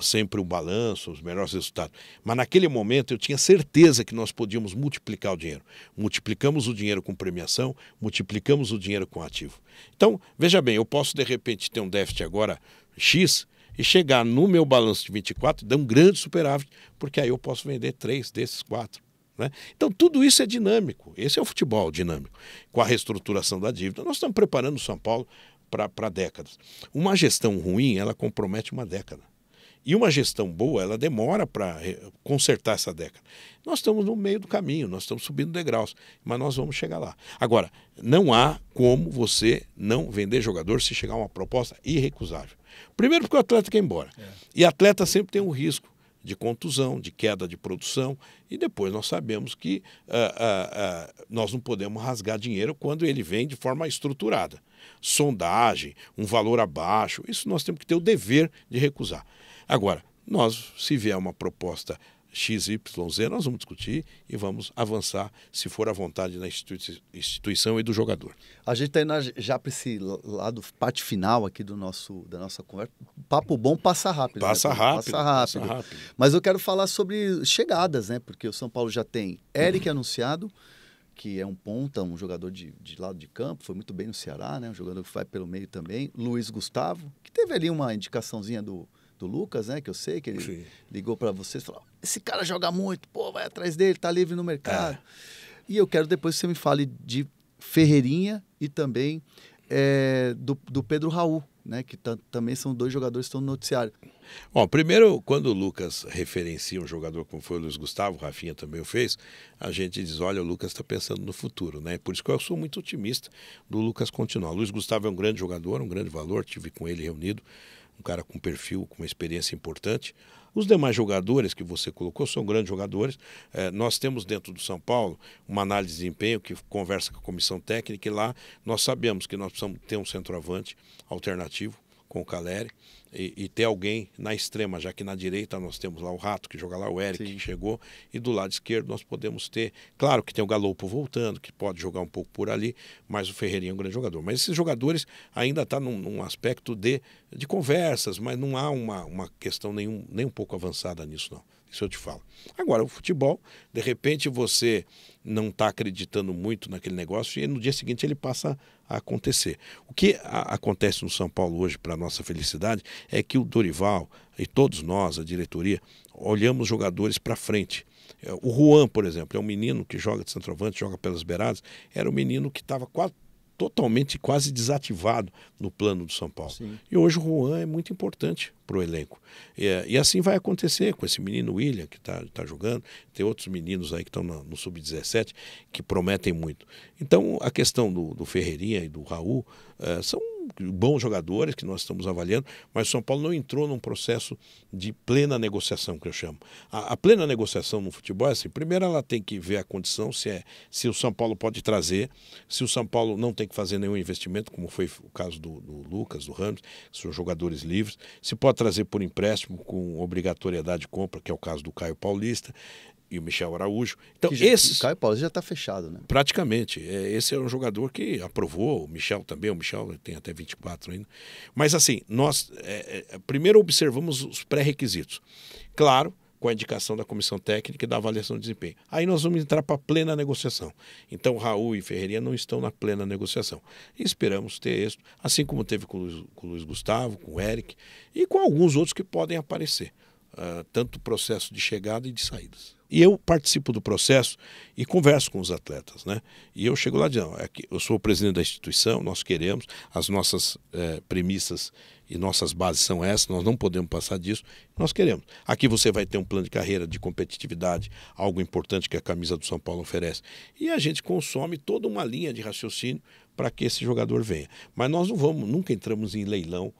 sempre o balanço, os melhores resultados, mas naquele momento eu tinha certeza que nós podíamos multiplicar o dinheiro. Multiplicamos o dinheiro com premiação, multiplicamos o dinheiro com ativo. Então, veja bem, eu posso de repente ter um déficit agora X e chegar no meu balanço de 24 e dar um grande superávit, porque aí eu posso vender 3 desses 4. Então, tudo isso é dinâmico. Esse é o futebol dinâmico. Com a reestruturação da dívida, nós estamos preparando o São Paulo para décadas. Uma gestão ruim, ela compromete uma década. E uma gestão boa, ela demora para consertar essa década. Nós estamos no meio do caminho, nós estamos subindo degraus, mas nós vamos chegar lá. Agora, não há como você não vender jogador se chegar a uma proposta irrecusável. Primeiro porque o atleta quer ir embora. E atleta sempre tem um risco de contusão, de queda de produção, e depois nós sabemos que nós não podemos rasgar dinheiro quando ele vem de forma estruturada. Sondagem, um valor abaixo, isso nós temos que ter o dever de recusar. Agora, se vier uma proposta XYZ, nós vamos discutir e vamos avançar, se for a vontade da instituição e do jogador. A gente está indo já para esse lado, parte final aqui da nossa conversa. Papo bom passa rápido. Passa rápido. Mas eu quero falar sobre chegadas, né? Porque o São Paulo já tem Eric anunciado, que é um ponta, um jogador de lado de campo, foi muito bem no Ceará, né? Um jogador que vai pelo meio também. Luiz Gustavo, que teve ali uma indicaçãozinha do Lucas, né? Que eu sei que ele ligou para vocês e falou, esse cara joga muito, pô, vai atrás dele, tá livre no mercado. E eu quero depois que você me fale de Ferreirinha e também do Pedro Raul, né? Que também são 2 jogadores que estão no noticiário. Bom, primeiro, quando o Lucas referencia um jogador como foi o Luiz Gustavo, o Rafinha também o fez, a gente diz, olha, o Lucas está pensando no futuro, né? Por isso que eu sou muito otimista do Lucas continuar. O Luiz Gustavo é um grande jogador, um grande valor, tive com ele reunido, um cara com perfil, com uma experiência importante. Os demais jogadores que você colocou são grandes jogadores. Nós temos dentro do São Paulo uma análise de desempenho que conversa com a comissão técnica e lá nós sabemos que nós precisamos ter um centroavante alternativo com o Caleri e ter alguém na extrema, já que na direita nós temos lá o Rato, que joga lá, o Eric, que chegou, e do lado esquerdo nós podemos ter, claro que tem o Galopo voltando, que pode jogar um pouco por ali, mas o Ferreirinha é um grande jogador. Mas esses jogadores ainda estão num aspecto de conversas, mas não há uma questão nem um pouco avançada nisso, não. Isso eu te falo. Agora, o futebol, de repente você não está acreditando muito naquele negócio e no dia seguinte ele passa a acontecer. O que acontece no São Paulo hoje, para nossa felicidade, é que o Dorival e todos nós, a diretoria, olhamos jogadores para frente. O Juan, por exemplo, é um menino que joga de centroavante, joga pelas beiradas, era um menino que estava totalmente quase desativado no plano do São Paulo. Sim. E hoje o Juan é muito importante para o elenco. E assim vai acontecer com esse menino William, que está jogando, tem outros meninos aí que estão no Sub-17 que prometem muito. Então a questão do Ferreirinha e do Raul são bons jogadores que nós estamos avaliando, mas o São Paulo não entrou num processo de plena negociação, que eu chamo. A plena negociação no futebol é assim, primeiro ela tem que ver a condição, se o São Paulo pode trazer, se o São Paulo não tem que fazer nenhum investimento, como foi o caso do Lucas, do Ramos, que são jogadores livres, se pode trazer por empréstimo com obrigatoriedade de compra, que é o caso do Caio Paulista. e o Michel Araújo. Então, O Caio Paulista já está fechado, né? Praticamente. Esse é um jogador que aprovou, o Michel também, o Michel tem até 24 ainda. Mas assim, nós primeiro observamos os pré-requisitos. Claro, com a indicação da comissão técnica e da avaliação de desempenho. Aí nós vamos entrar para a plena negociação. Então, Raul e Ferreirinha não estão na plena negociação. E esperamos ter êxito, assim como teve com o Luiz Gustavo, com o Eric e com alguns outros que podem aparecer. Tanto o processo de chegada e de saídas. E eu participo do processo e converso com os atletas, né? E eu chego lá e digo, eu sou o presidente da instituição, nós queremos, as nossas premissas e nossas bases são essas, nós não podemos passar disso, nós queremos. Aqui você vai ter um plano de carreira, de competitividade, algo importante que a camisa do São Paulo oferece. E a gente consome toda uma linha de raciocínio para que esse jogador venha. Mas nós nunca entramos em leilão,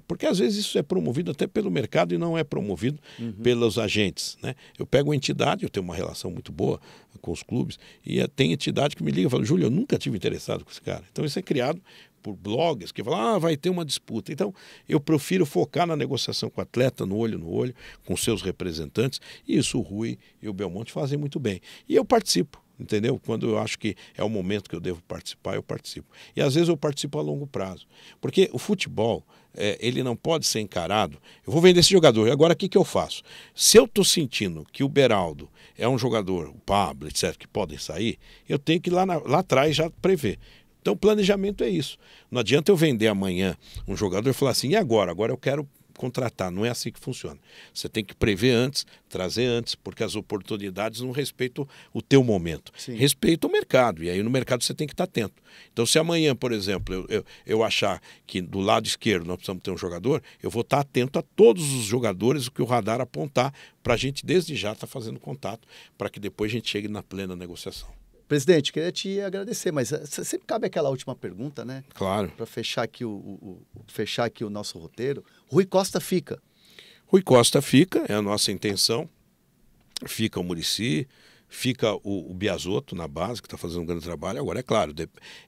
porque às vezes isso é promovido até pelo mercado e não é promovido pelos agentes, né? Eu pego uma entidade, eu tenho uma relação muito boa com os clubes, e tem entidade que me liga e fala, Júlio, eu nunca tive interessado com esse cara. Então isso é criado por bloggers que falam, vai ter uma disputa. Então eu prefiro focar na negociação com o atleta, no olho, com seus representantes, e isso o Rui e o Belmonte fazem muito bem. E eu participo. Entendeu? Quando eu acho que é o momento que eu devo participar, eu participo. E às vezes eu participo a longo prazo. Porque o futebol, ele não pode ser encarado. Eu vou vender esse jogador, agora o que eu faço? Se eu estou sentindo que o Beraldo é um jogador, o Pablo, etc., que podem sair, eu tenho que ir lá atrás já prever. Então o planejamento é isso. Não adianta eu vender amanhã um jogador e falar assim, e agora? Agora eu quero contratar, não é assim que funciona. Você tem que prever antes, trazer antes, porque as oportunidades não respeitam o teu momento. Sim. Respeitam o mercado, e aí no mercado você tem que estar atento. Então se amanhã, por exemplo, eu achar que do lado esquerdo nós precisamos ter um jogador, eu vou estar atento a todos os jogadores, o que o radar apontar, para a gente desde já estar fazendo contato, para que depois a gente chegue na plena negociação. Presidente, queria te agradecer, mas sempre cabe aquela última pergunta, né? Claro. Para fechar aqui o nosso roteiro. Rui Costa fica? Rui Costa fica, é a nossa intenção. Fica o Muricy, fica o Biasotto na base, que está fazendo um grande trabalho. Agora, é claro,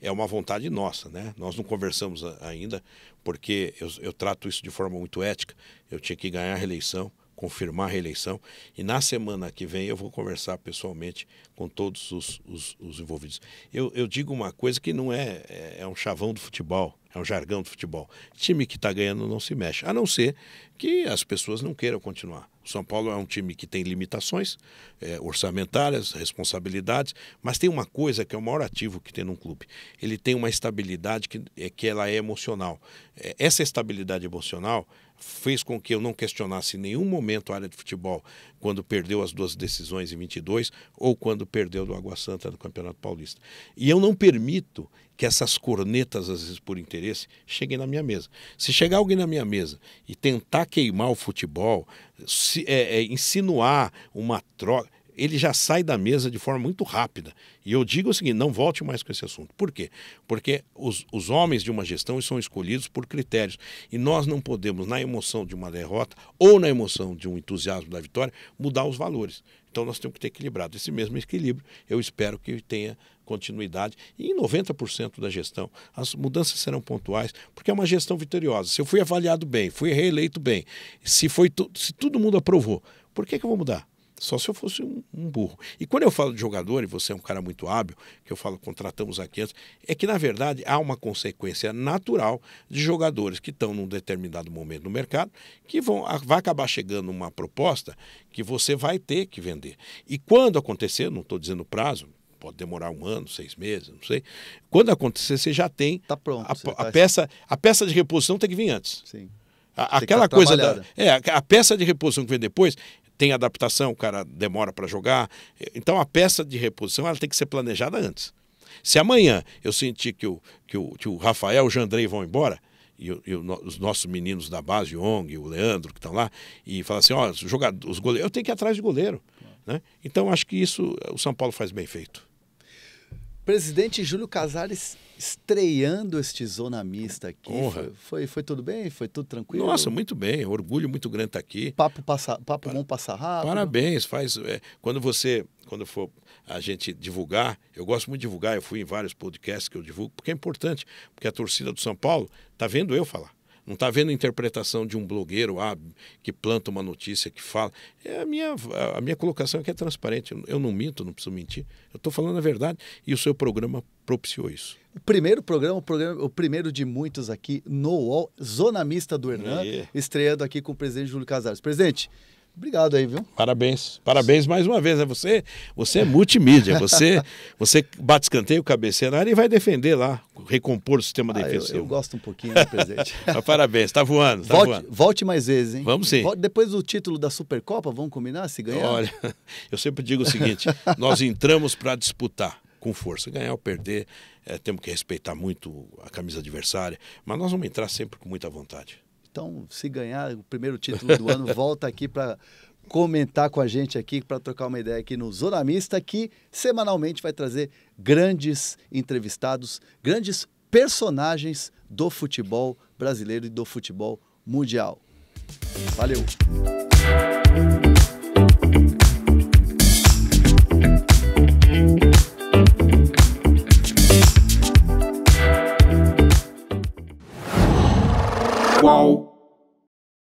é uma vontade nossa, né? Nós não conversamos ainda, porque eu trato isso de forma muito ética. Eu tinha que ganhar a reeleição, confirmar a reeleição, e na semana que vem eu vou conversar pessoalmente com todos os envolvidos. Eu digo uma coisa que não é um chavão do futebol, é um jargão do futebol. Time que está ganhando não se mexe, a não ser que as pessoas não queiram continuar. O São Paulo é um time que tem limitações orçamentárias, responsabilidades, mas tem uma coisa que é o maior ativo que tem num clube. Ele tem uma estabilidade que ela é emocional. Essa estabilidade emocional fez com que eu não questionasse em nenhum momento a área de futebol quando perdeu as 2 decisões em 22 ou quando perdeu do Água Santa no Campeonato Paulista. E eu não permito que essas cornetas, às vezes por interesse, cheguem na minha mesa. Se chegar alguém na minha mesa e tentar queimar o futebol, insinuar uma troca, ele já sai da mesa de forma muito rápida. E eu digo o seguinte, não volte mais com esse assunto. Por quê? Porque os homens de uma gestão são escolhidos por critérios. E nós não podemos, na emoção de uma derrota ou na emoção de um entusiasmo da vitória, mudar os valores. Então nós temos que ter equilibrado. Esse mesmo equilíbrio, eu espero que tenha continuidade. E em 90% da gestão, as mudanças serão pontuais, porque é uma gestão vitoriosa. Se eu fui avaliado bem, fui reeleito bem, se todo mundo aprovou, por que eu vou mudar? Só se eu fosse um burro. E quando eu falo de jogador, e você é um cara muito hábil, que eu falo contratamos aqui antes, é que na verdade há uma consequência natural de jogadores que estão num determinado momento no mercado, que vai acabar chegando uma proposta que você vai ter que vender. E quando acontecer, não estou dizendo prazo, pode demorar 1 ano, 6 meses, não sei. Quando acontecer, você já tem tá pronto, a peça de reposição tem que vir antes. Sim. Aquela coisa a peça de reposição que vem depois tem adaptação, o cara demora para jogar. Então a peça de reposição ela tem que ser planejada antes. Se amanhã eu sentir que o Rafael e o Jandrei vão embora, e os nossos meninos da base, o Ong, o Leandro, que estão lá, e falar assim, os goleiros, eu tenho que ir atrás de goleiro. Né? Então acho que isso o São Paulo faz bem feito. Presidente Júlio Casares estreando este Zona Mista aqui. Foi tudo bem? Foi tudo tranquilo? Nossa, muito bem. Orgulho muito grande estar aqui. Papo bom passar rápido. Parabéns. Quando for a gente divulgar, eu gosto muito de divulgar, eu fui em vários podcasts que eu divulgo, porque é importante, porque a torcida do São Paulo está vendo eu falar. Não está vendo a interpretação de um blogueiro que planta uma notícia, que fala. A minha colocação aqui é transparente. Eu não minto, não preciso mentir. Eu estou falando a verdade e o seu programa propiciou isso. O primeiro programa, o primeiro de muitos aqui no UOL, Zona Mista do Hernan, estreando aqui com o presidente Júlio Casares. Presidente, obrigado aí, viu? Parabéns. Parabéns mais uma vez. Né? Você é multimídia. Você bate escanteio, cabeceia na área e vai defender lá, recompor o sistema defensivo. Eu gosto um pouquinho, né, presidente? Parabéns. Está voando. Volte mais vezes, hein? Vamos sim. Depois do título da Supercopa, vamos combinar se ganhar? Olha, eu sempre digo o seguinte, nós entramos para disputar com força. Ganhar ou perder, temos que respeitar muito a camisa adversária, mas nós vamos entrar sempre com muita vontade. Então, se ganhar o primeiro título do ano, volta aqui para comentar com a gente aqui, para trocar uma ideia aqui no Zona Mista, que semanalmente vai trazer grandes entrevistados, grandes personagens do futebol brasileiro e do futebol mundial. Valeu!